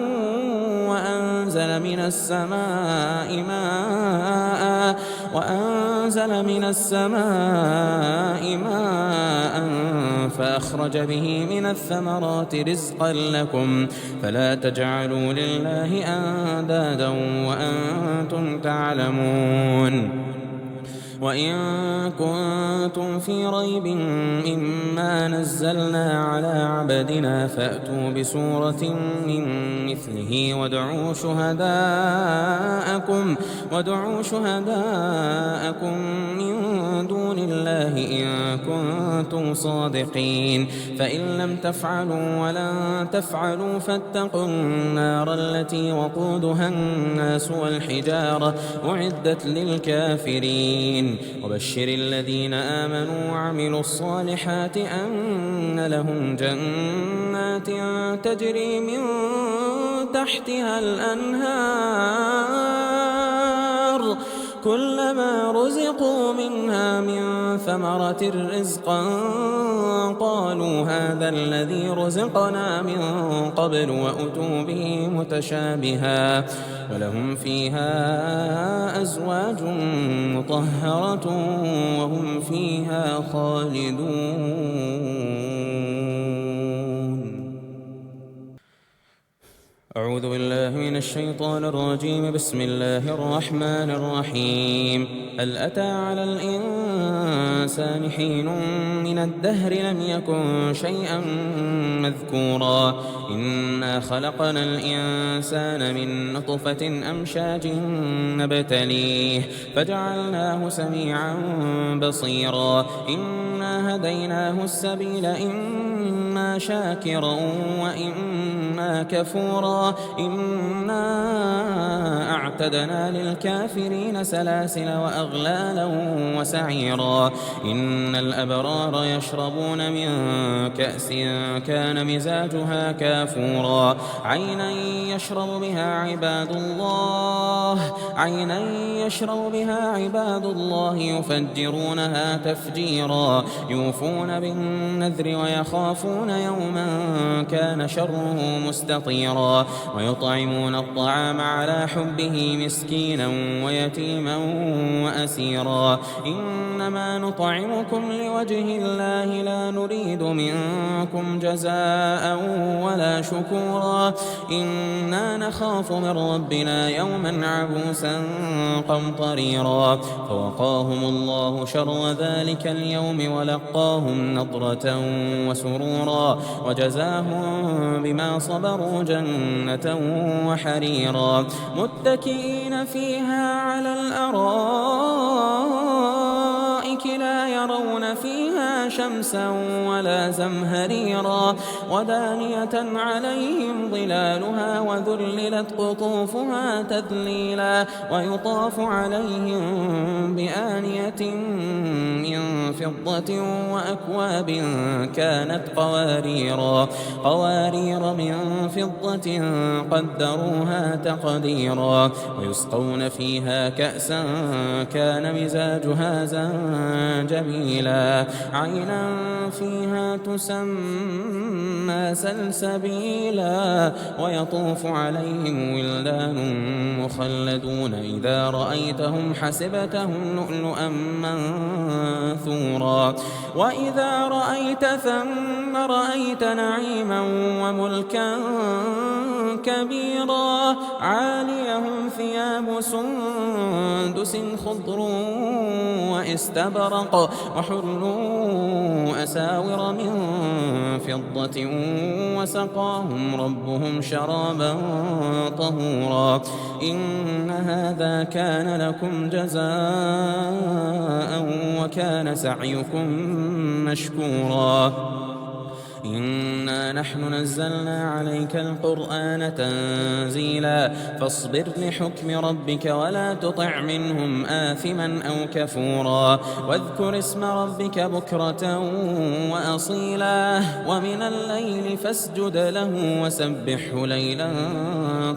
وأنزل من السماء ماء فأخرج به من الثمرات رزقا لكم فلا تجعلوا لله أندادا وأنتم تعلمون وإن كنتم في ريب مما نزلنا على عبدنا فأتوا بسورة من مثله وادعوا شهداءكم من دون الله إن كنتم صادقين فإن لم تفعلوا ولن تفعلوا فاتقوا النار التي وقودها الناس والحجارة أعدت للكافرين وبشر الذين آمنوا وعملوا الصالحات أن لهم جنات تجري من تحتها الأنهار كلما رزقوا منها من ثمرة رزقا قالوا هذا الذي رزقنا من قبل وأتوا به متشابها ولهم فيها أزواج مطهرة وهم فيها خالدون أعوذ بالله من الشيطان الرجيم بسم الله الرحمن الرحيم هل أتى على الإنسان حين من الدهر لم يكن شيئا مذكورا إنا خلقنا الإنسان من نطفة أمشاج نبتليه فجعلناه سميعا بصيرا إنا هديناه السبيل إما شاكرا وإما كفورا إنا أعتدنا للكافرين سلاسل وأغلالا وسعيرا إن الأبرار يشربون من كأس كان مزاجها كافورا عينا يشرب بها عباد الله يفجرونها تفجيرا يوفون بالنذر ويخافون يوما كان شره مستطيرا ويطعمون الطعام على حبه مسكينا ويتيما وأسيرا إنما نطعمكم لوجه الله لا نريد منكم جزاء ولا شكورا إنا نخاف من ربنا يوما عبوسا قمطريرا فوقاهم الله شر ذلك اليوم ولقاهم نضرة وسرورا وجزاهم بما صبروا جنة وحريرا متكئين فيها على الأرائك لا يرون فيها شمسا ولا زمهريرا ودانية عليهم ظلالها وذللت قطوفها تذليلا ويطاف عليهم بآنية من فضة وأكواب كانت قوارير من فضة قدروها تقديرا ويسقون فيها كأسا كان مزاجها زنجبيلا عينا فيها تسمى سلسبيلا ويطوف عليهم ولدان مخلدون إذا رأيتهم حسبتهم لؤلؤا منثورا وإذا رأيت ثم رأيت نعيما وملكا كبيرا عاليهم ثياب سندس خضر واستبرق وحلوا أساور من فضة وسقاهم ربهم شرابا طهورا إن هذا كان لكم جزاء وكان سعيكم مشكورا إنا نحن نزلنا عليك القرآن تنزيلا فاصبر لحكم ربك ولا تطع منهم آثما أو كفورا واذكر اسم ربك بكرة وأصيلا ومن الليل فاسجد له وسبحه ليلا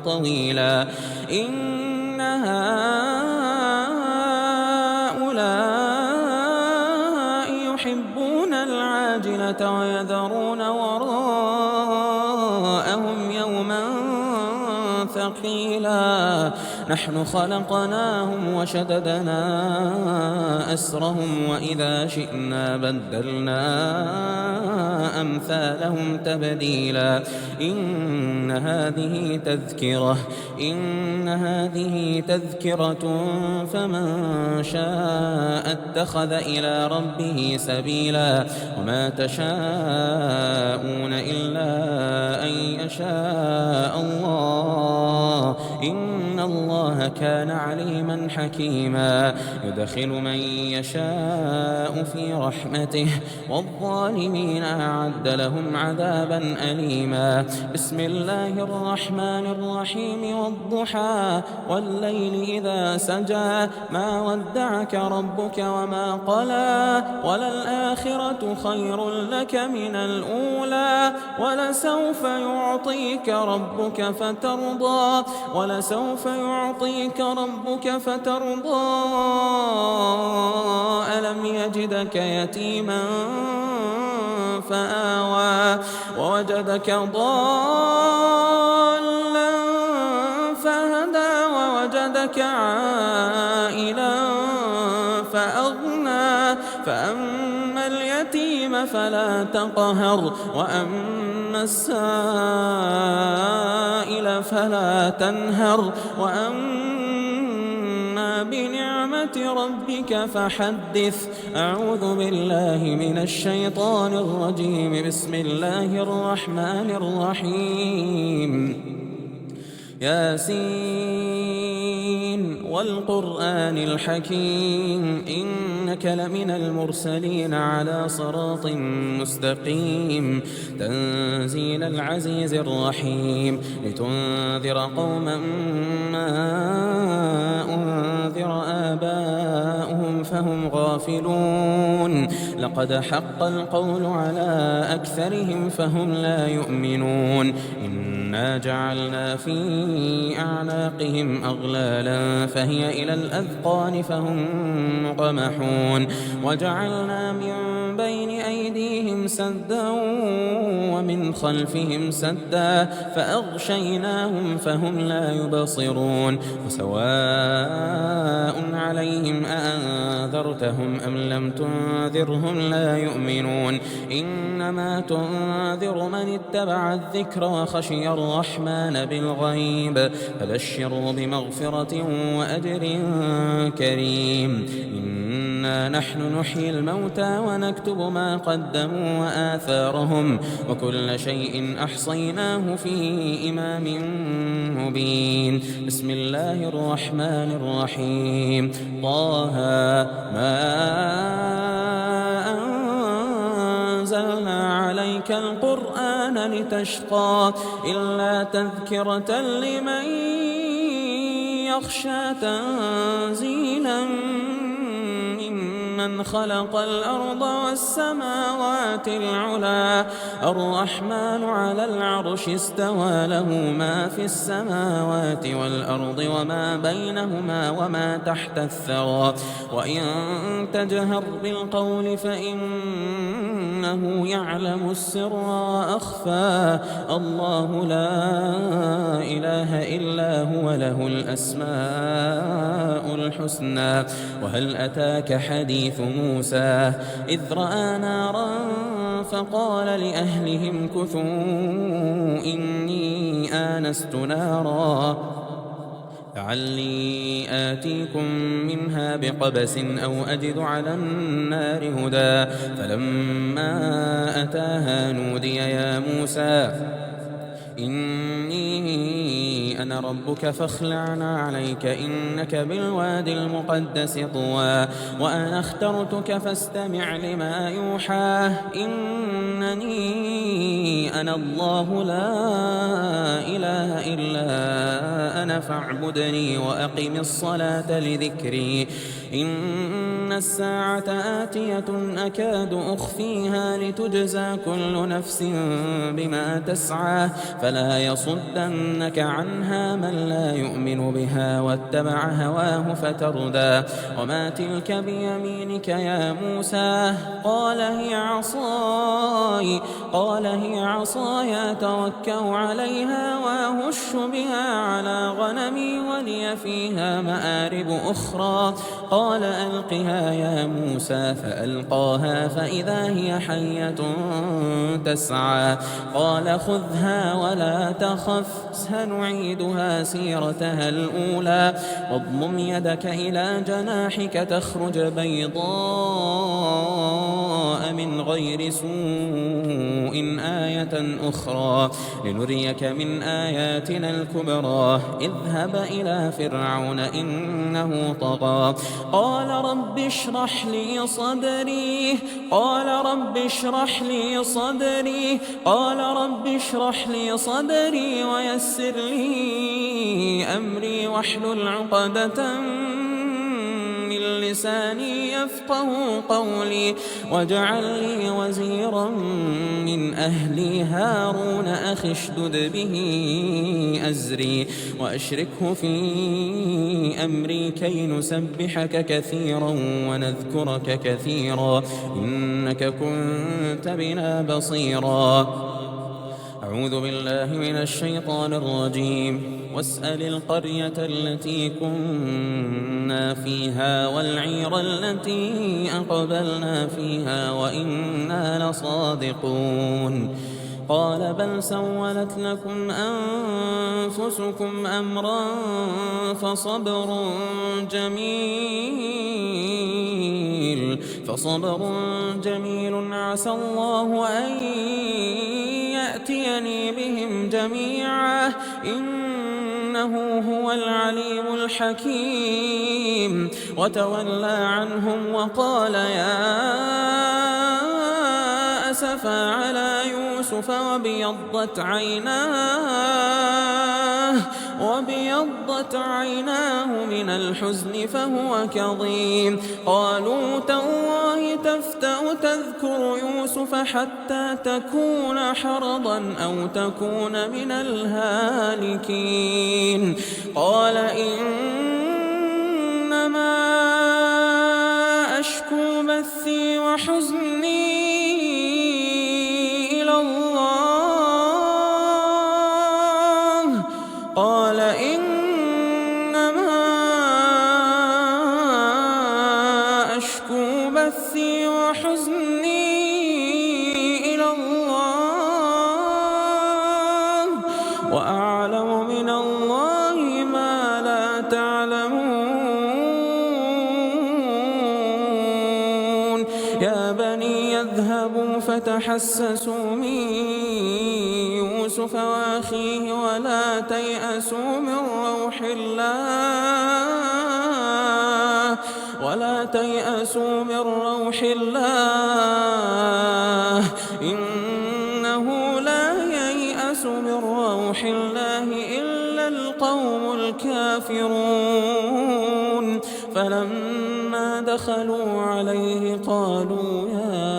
طويلا إن هؤلاء يحبون العاجلة ويذرون وراءهم يوما ثقيلا نحن خلقناهم وشددنا أسرهم وإذا شئنا بدلنا أمثالهم تبديلا إن هذه تذكرة فمن شاء اتخذ إلى ربه سبيلا وما تشاءون إلا أن يشاء الله إن الله كان عليما حكيما يدخل من يشاء في رحمته والظالمين أعد لهم عذابا أليما بسم الله الرحمن الرحيم والضحى والليل إذا سجى ما ودعك ربك وما قلى وللآخرة خير لك من الأولى ولسوف يعطيك ربك فترضى ألم يجدك يتيما فآوى ووجدك ضالا فهدى ووجدك عائلا فأغنى فأما اليتيم فلا تقهر وأما السائل فلا تنهر وأما بنعمة ربك فحدث أعوذ بالله من الشيطان الرجيم بسم الله الرحمن الرحيم ياسين والقرآن الحكيم إنك لمن المرسلين على صراط مستقيم تنزيل العزيز الرحيم لتنذر قوما ما أنذر آباؤهم فهم غافلون لقد حق القول على أكثرهم فهم لا يؤمنون إنا جعلنا في أعناقهم أغلالا فهي إلى الأذقان فهم مقمحون وجعلنا من بين أيديهم سدا ومن خلفهم سدا فأغشيناهم فهم لا يبصرون وسواء عليهم أأنذرتهم أم لم تنذرهم لا يؤمنون إنما تنذر من اتبع الذكر وخشي الرحمن بالغيب فبشروا بمغفرة وأجر كريم إنا نحن نحيي الموتى ونكتب ما قدموا وآثارهم وكل شيء أحصيناه في إمام مبين بسم الله الرحمن الرحيم طه ما أنزلنا عليك القرآن لتشقى إلا تذكرة لمن يخشى تنزيلا ممن خلق الأرض والسماوات العلى الرحمن على العرش استوى له ما في السماوات والأرض وما بينهما وما تحت الثرى وإن تجهر بالقول فإنه يعلم السر وأخفى الله لا إله إلا هو له الأسماء الحسنى وهل أتاك حديث موسى إذ رأى نارا فقال لأهلهم كثوا إني آنست نارا لعلي آتيكم منها بقبس أو أجد على النار هدى فلما أتاها نودي يا موسى إني أنا ربك فاخلع عليك إنك بالواد المقدس طوى وأنا اخترتك فاستمع لما يوحى إنني أنا الله لا إله إلا أنا فاعبدني وأقم الصلاة لذكري إن الساعة آتية أكاد أخفيها لتجزى كل نفس بما تسعى فلا يصدنك عنها من لا يؤمن بها واتبع هواه فتردى وما تلك بيمينك يا موسى قال هي عصاي أتوكأ عليها وأهش بها على غنمي ولي فيها مآرب أخرى قال ألقها يا موسى فألقاها فإذا هي حية تسعى قال خذها ولا تخف سنعيدها سيرتها الأولى واضمم يدك إلى جناحك تخرج بيضاء من غير سوء آية أخرى لنريك من آياتنا الكبرى اذهب إلى فرعون إنه طغى قال رب اشرح لي صدري ويسر لي أمري واحلل عقدة من لساني يفقه قولي واجعل لي وزيرا من أهلي هارون أخي اشدد به أزري وأشركه في أمري كي نسبحك كثيرا ونذكرك كثيرا إنك كنت بنا بصيرا أعوذ بالله من الشيطان الرجيم واسأل القرية التي كنا فيها والعير التي أقبلنا فيها وإنا لصادقون قال بل سولت لكم أنفسكم أمرا فصبر جميل عسى الله أن يأتيني بهم جميعا إنه هو العليم الحكيم وتولى عنهم وقال يا أسفا على يوسف وابيضت عيناه من الحزن فهو كظيم قالوا تالله تفتأ تذكر يوسف حتى تكون حرضا أو تكون من الهالكين قال إنما أشكو بثي وحزني إلى الله قال إنما أشكو بثي وحزني إلى الله وأعلم من الله ما لا تعلمون يا بني يذهبوا فتحسسوا من يوسف وأخيه ولا تيأسوا من روح الله إنه لا ييأس من روح الله إلا القوم الكافرون فلما دخلوا عليه قالوا يا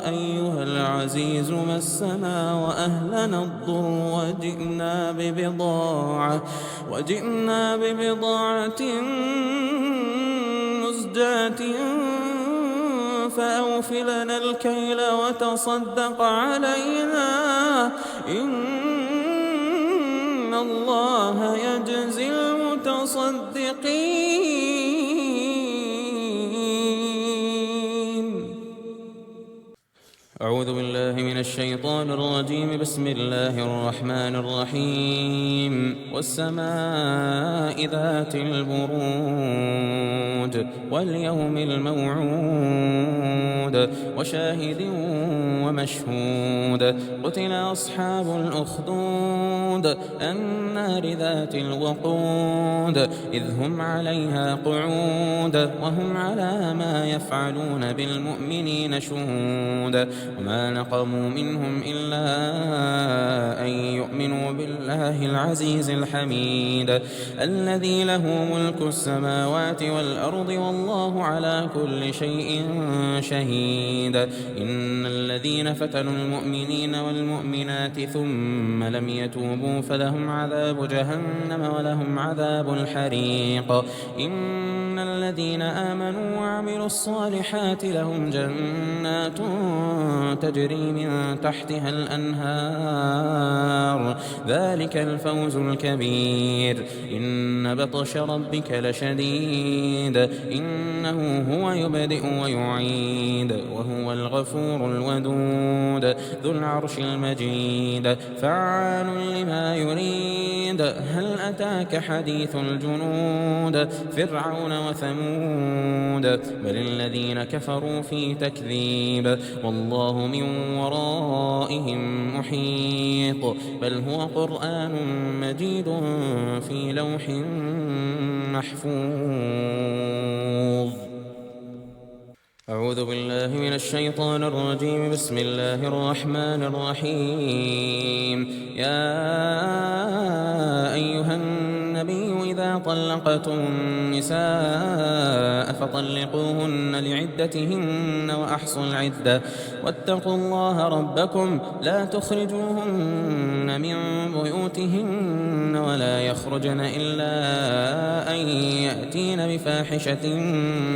أيها العزيز مسنا وأهلنا الضر وجئنا ببضاعة مزجاة فأوفلنا الكيل وتصدق علينا إن الله يجزي المتصدقين أعوذ بالله من الشيطان الرجيم. بسم الله الرحمن الرحيم. والسماء ذات البروج واليوم الموعود وشاهد ومشهود. قتل أصحاب الأخدود النار ذات الوقود إذ هم عليها قعود وهم على ما يفعلون بالمؤمنين شهود. وما نقموا منهم إلا أن يؤمنوا بالله العزيز الحميد الذي له ملك السماوات والأرض والله على كل شيء شهيد. إن الذين فتنوا المؤمنين والمؤمنات ثم لم يتوبوا فلهم عذاب جهنم ولهم عذاب الحريق. إن الذين آمنوا وعملوا الصالحات لهم جنات تجري من تحتها الأنهار ذلك الفوز الكبير. إن بطش ربك لشديد إنه هو يبدئ ويعيد وهو الغفور الودود ذو العرش المجيد فعال لما يريد. هل أتاك حديث الجنود فرعون وثمود بل الذين كفروا في تكذيب والله من ورائهم محيط. بل هو قرآن مجيد في لوح محفوظ. أعوذ بالله من الشيطان الرجيم. بسم الله الرحمن الرحيم. يا أيها النبي إذا طلقتم النساء فطلقوهن لعدتهن وأحصوا العدة واتقوا الله ربكم لا تخرجوهن من بيوتهن ولا يخرجن إلا أن يأتين بفاحشة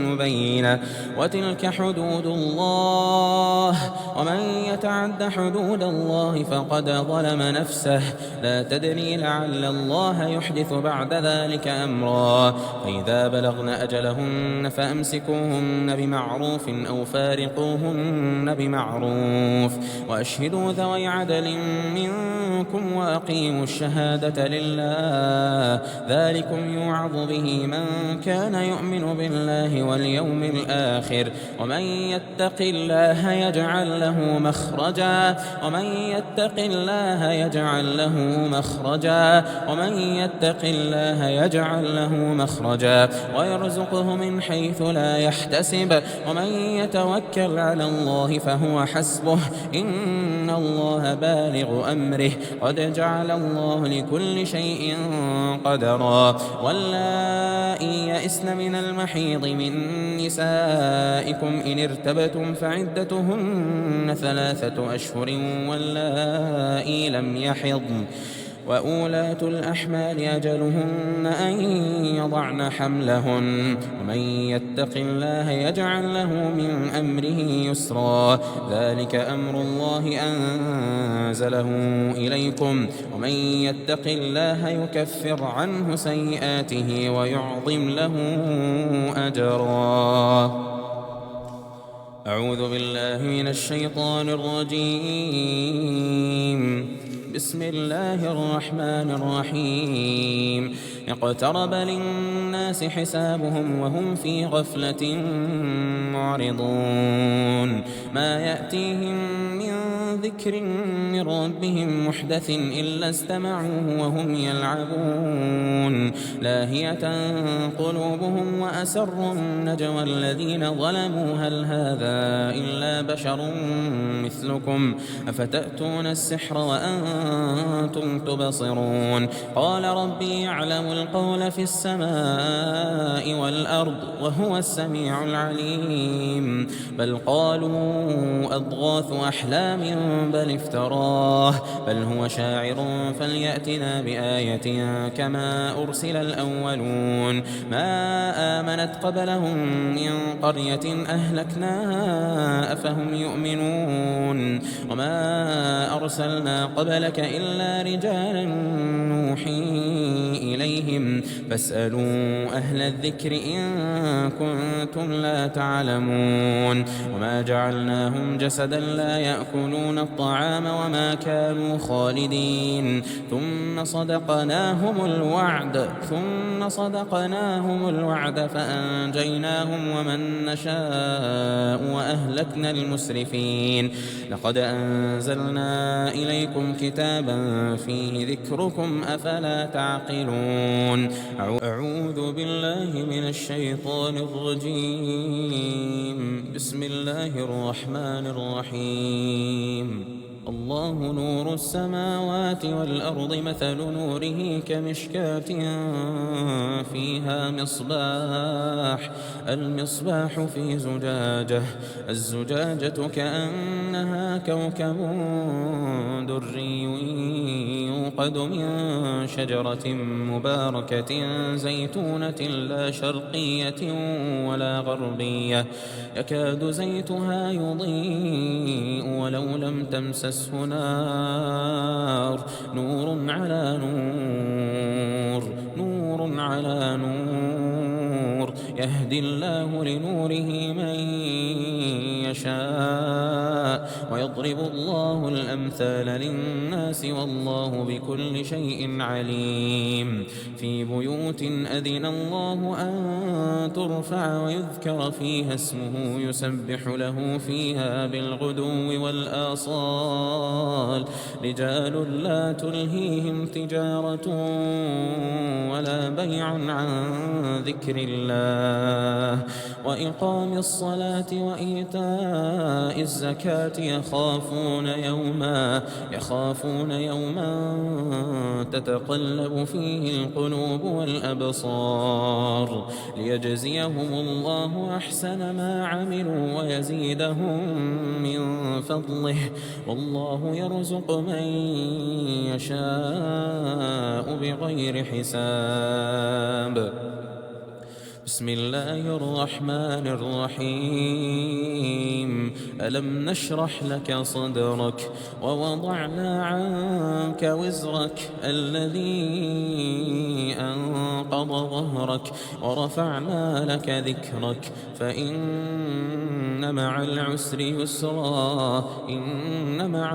مبينة وتلك حدود الله ومن يتعد حدود الله فقد ظلم نفسه لا تدري لعل الله يحدث بعد ذلك أمرا. فإذا بلغن أجلهن فأمسكوهن بمعروف أو فارقوهن بمعروف وأشهدوا ذوي عدل منكم وأقيموا الشهادة لله ذلكم يوعظ به من كان يؤمن بالله واليوم الآخر. ومن يتق الله يجعل له مخرجا ومن يتق الله يجعل له مخرجا ومن يتق الله يجعل له مخرجا ويرزقه من حيث لا يحتسب ومن يتوكل على الله فهو حسبه إن الله بالغ أمره قد جعل الله لكل شيء قدرا. واللائي يئسن من المحيض من نسائكم إن ارتبتم فعدتهن 3 أشهر واللائي لم يحضن وأولاة الأحمال أجلهن أن يضعن حملهن ومن يتق الله يجعل له من أمره يسرا. ذلك أمر الله أنزله إليكم ومن يتق الله يكفر عنه سيئاته ويعظم له أجرا. أعوذ بالله من الشيطان الرجيم. بسم الله الرحمن الرحيم. اقترب للناس حسابهم وهم في غفلة معرضون. ما يأتيهم من ذكر من ربهم محدث إلا استمعوه وهم يلعبون لاهية قلوبهم وأسروا النجوى الذين ظلموا هل هذا إلا بشر مثلكم أفتأتون السحر وأنتم تبصرون. قال ربي يعلم القول في السماء والأرض وهو السميع العليم. بل قالوا أضغاث أحلام بل افتراه بل هو شاعر فليأتنا بآية كما أرسل الأولون. ما آمنت قبلهم من قرية أهلكناها أفهم يؤمنون. وما أرسلنا قبلك إلا رجالا نوحي إليهم إليهم فاسألوا أهل الذكر إن كنتم لا تعلمون وما جعلناهم جسدا لا يأكلون الطعام وما كانوا خالدين ثم صدقناهم الوعد فأنجيناهم ومن نشاء وأهلكنا المسرفين لقد أنزلنا إليكم كتابا فيه ذكركم أفلا تعقلون أعوذ بالله من الشيطان الرجيم بسم الله الرحمن الرحيم الله نور السماوات والأرض مثل نوره كمشكاة فيها المصباح في زجاجة الزجاجة كأنها كوكب دري يوقد من شجرة مباركة زيتونة لا شرقية ولا غربية يكاد زيتها يضيء ولو لم تمسسه نار نور على نور يهدي الله لنوره من يشاء ويضرب الله الأمثال للناس والله بكل شيء عليم في بيوت أذن الله أن ترفع ويذكر فيها اسمه يسبح له فيها بالغدو والآصال رجال لا تلهيهم تجارة ولا بيع عن ذكر الله وإقام الصلاة وإيتاء الزكاة يخافون يوما تتقلب فيه القلوب والأبصار ليجزيهم الله أحسن ما عملوا ويزيدهم من فضله والله يرزق من يشاء بغير حساب بسم الله الرحمن الرحيم ألم نشرح لك صدرك ووضعنا عنك وزرك الذي أنقض ظهرك ورفعنا لك ذكرك فإن مع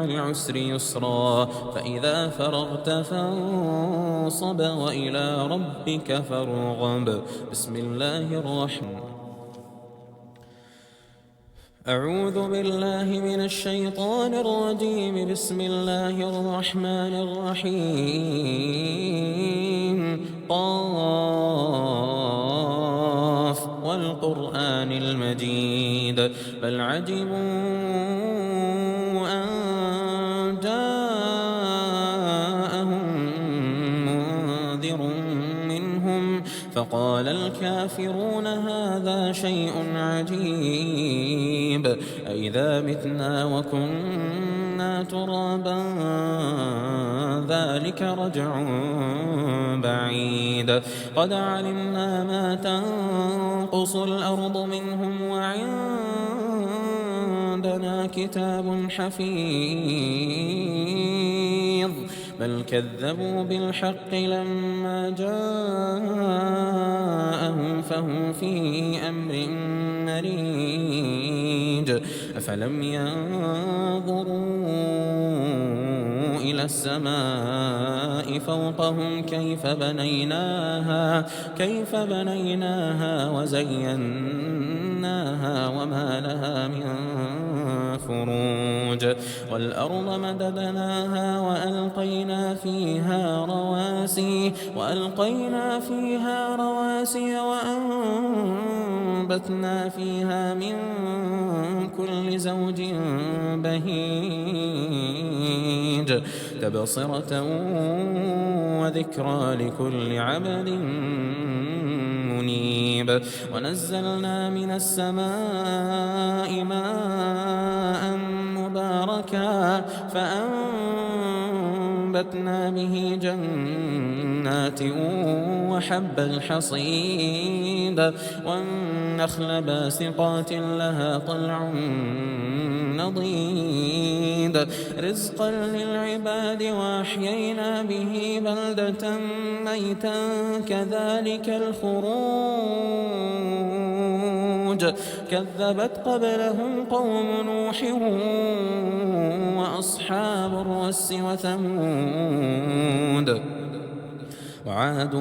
العسر يسرا فإذا فرغت فانصب وإلى ربك فارغب بسم الله الرحمن أعوذ بالله من الشيطان الرجيم بسم الله الرحمن الرحيم قاف والقرآن المجيد بل عجبوا أن جاءهم منذر منهم فقال الكافرون هذا شيء عجيب أئذا متنا وكنا ترابا ذلك رجع بعيد قد علمنا ما تنقص الأرض منهم وعندنا كتاب حفيظ بل كذبوا بالحق لما جاءهم فهم في أمر مريج أفلم ينظروا إلى السماء فوقهم كيف بنيناها وزيناها وما لها من فروج والأرض مددناها وألقينا فيها رواسي وأنبتنا فيها من كل زوج بهيج تبصرة وذكرى لكل عبد منيب ونزلنا من السماء ماء مباركا فأنبتنا به جنات وحب الحصيد حصيد والنخل باسقات لها طلع نضيد رزقا للعباد وأحيينا به بلدة ميتا كذلك الخروج كذبت قبلهم قوم نوح وأصحاب الرس وثمود وعاد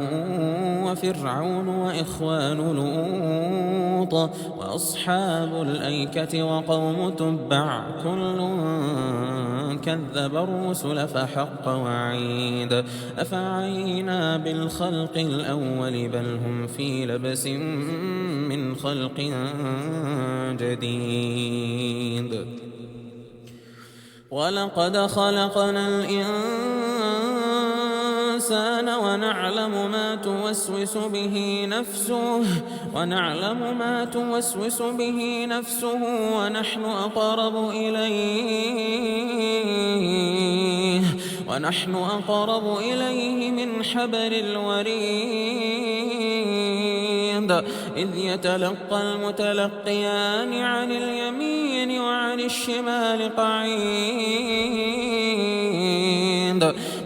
وفرعون وإخوان لوط وأصحاب الأيكة وقوم تبع كل كذب الرسل فحق وعيد أفعينا بالخلق الأول بل هم في لبس من خلق جديد ولقد خلقنا الإنسان ونعلم ما توسوس به نفسه ونحن أقرب إليه من حبل الوريد إذ يتلقى المتلقيان عن اليمين وعن الشمال قعيد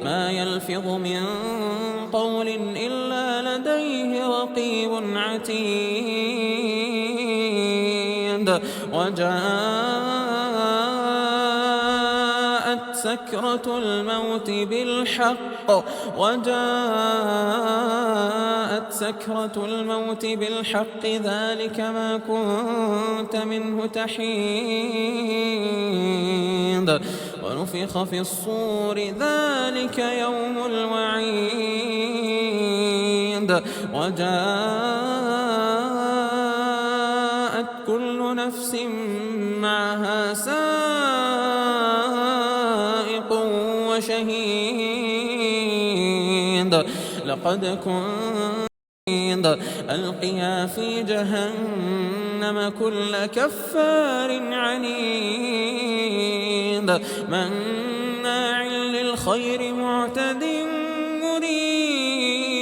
ما يلفظ من قول إلا لديه رقيب عتيد وجاءت سكرة الموت بالحق ذلك ما كنت منه تحيد ونفخ في الصور ذلك يوم الوعيد وجاءت كل نفس معها سائق وشهيد لقد كنت ألقيا في جهنم كل كفار عنيد مناع للخير معتد مريب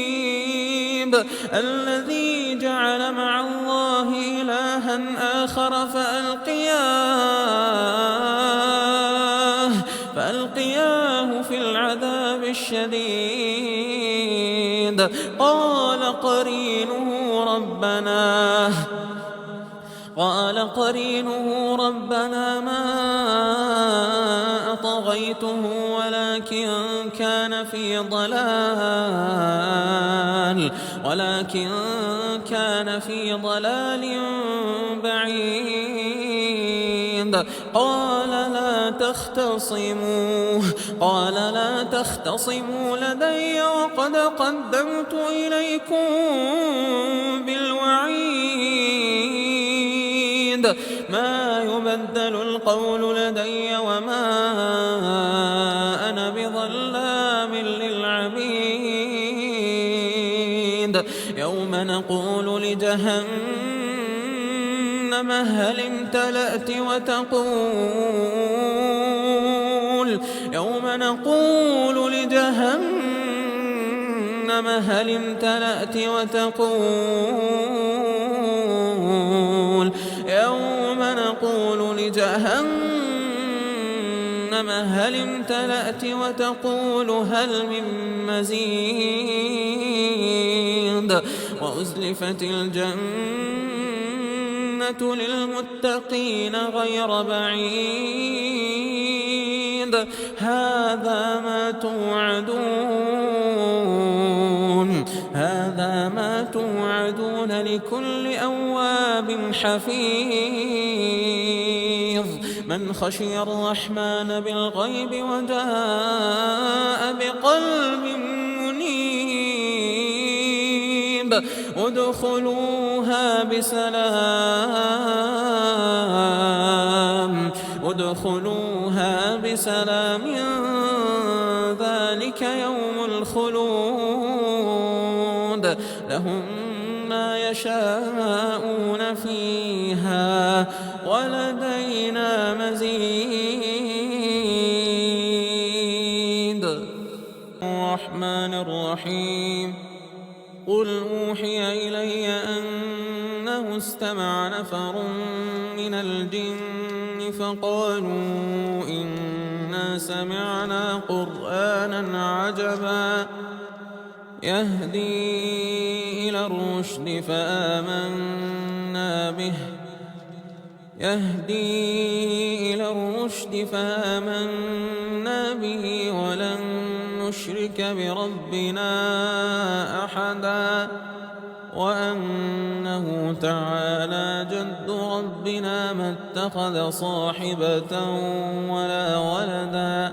الذي جعل مع الله إلها آخر فألقياه في العذاب الشديد قال قرينه ربنا ما أطغيته ولكن كان في ضلال بعيد قال لا تختصموا لدي وقد قدمت إليكم بالوعيد ما يبدل القول لدي وما أنا بظلام للعبيد يوم نقول لجهنم هل امتلأت وتقول هل من مزيد وأزلفت الجنة للمتقين غير بعيد هذا ما توعدون لكل أواب حفيظ من خشي الرحمن بالغيب وجاء بقلب منيب ادخلوها بسلام ذلك يوم الخلود لهم ما يشاءون فيها ولدينا مزيد الرحمن الرحيم قل أوحي إلي أن أنه استمع نفر من الجن فقالوا إنا سمعنا قرآنا عجبا يهدي إلى الرشد فآمنا به ولن نشرك بربنا أحدا وأنه تعالى جد ربنا ما اتخذ صاحبة ولا ولدا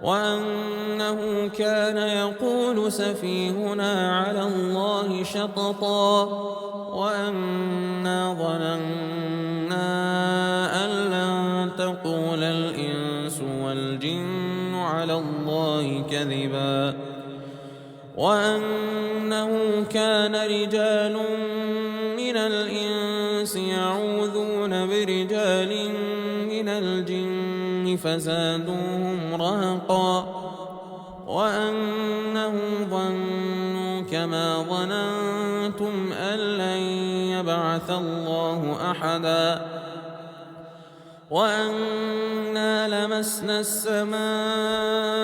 وأنه كان يقول سفيهنا على الله شططا وأنا ظننا أن لن تقول الإنس والجن على الله كذبا وأنه كان رجال من الإنس يعوذون برجال من الجن فزادوهم رهقا وأنهم ظنوا كما ظننتم أن لن يبعث الله أحدا وأنا لمسنا السماء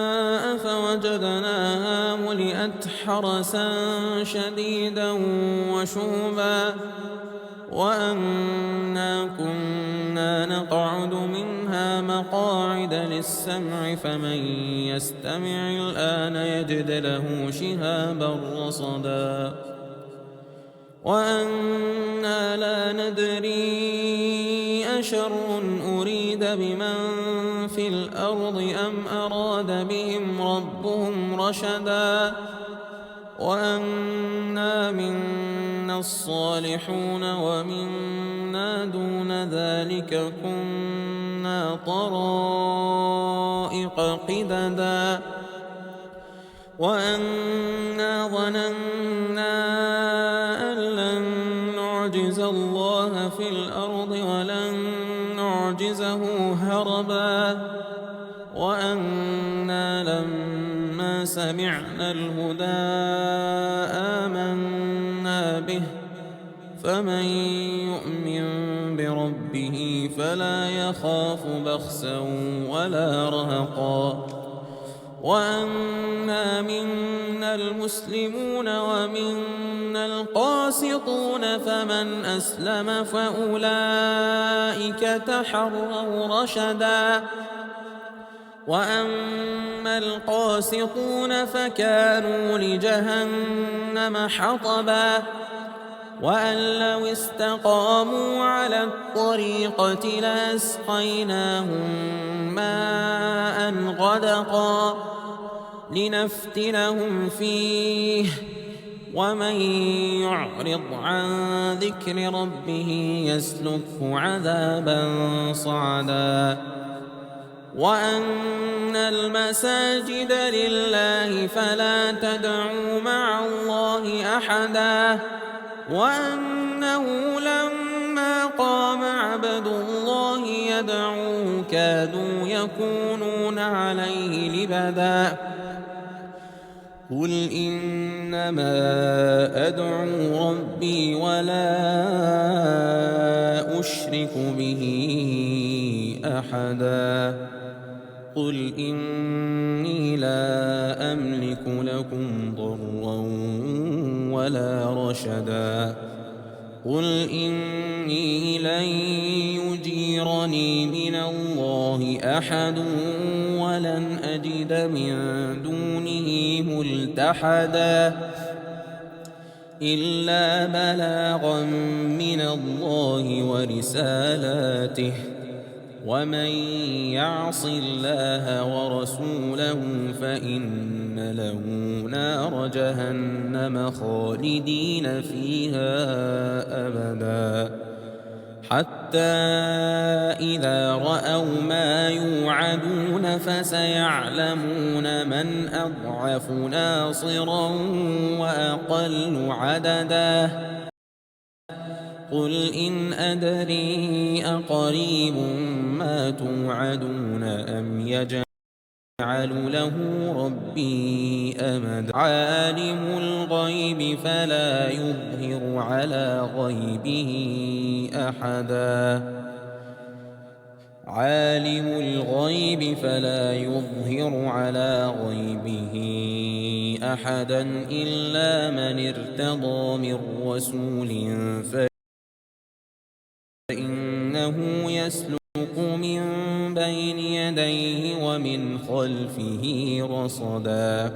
فوجدناها ملئت حرسا شديدا وشهبا وأنا كنا نقعد منها مقاعد للسمع فمن يستمع الآن يجد له شهابا رصدا وأنا لا ندري أشر أريد بمن في الأرض أم أراد بهم ربهم رشدا وأنا منا الصالحون ومنا دون ذلك كنا طرائق قددا وأنا ظننا أن لن نعجز الله في الأرض ولن نعجزه هربا وأنا لما سمعنا الهدى آمنا به فمن يؤمن بربه فلا يخاف بخسا ولا رهقا وأنا منا المسلمون ومنا القاسطون فمن أسلم فأولئك تحروا رشدا وأما القاسطون فكانوا لجهنم حطبا وأن لو استقاموا على الطريقة لأسقيناهم ماء غدقا لنفتنهم فيه ومن يعرض عن ذكر ربه يسلكه عذابا صعدا وأن المساجد لله فلا تدعوا مع الله أحدا وأنه لما قام عبد الله يدعوه كادوا يكونون عليه لبدا قل إنما أدعو ربي ولا أشرك به أحدا قل إني لا أملك لكم ضرا ولا رشدا قل إني لن يجيرني من الله أحد ولن أجد من دونه ملتحدا إلا بلاغا من الله ورسالاته ومن يعص الله ورسوله فإن له نار جهنم خالدين فيها أبدا حتى إذا رأوا ما يوعدون فسيعلمون من أضعف ناصرا وأقل عددا قل إن أدري أقريب ما توعدون أم يجعل يجعل له ربي أمد عالم الغيب فلا يظهر على غيبه أحدا عالم الغيب فلا يظهر على غيبه أحدا إلا من ارتضى من رسول فإنه يسلك من بين يديه ومن خلفه رصدا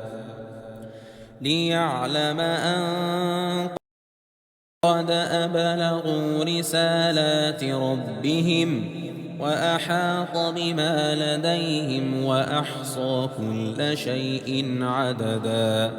ليعلم أن قد أبلغوا رسالات ربهم وأحاط بما لديهم وأحصى كل شيء عددا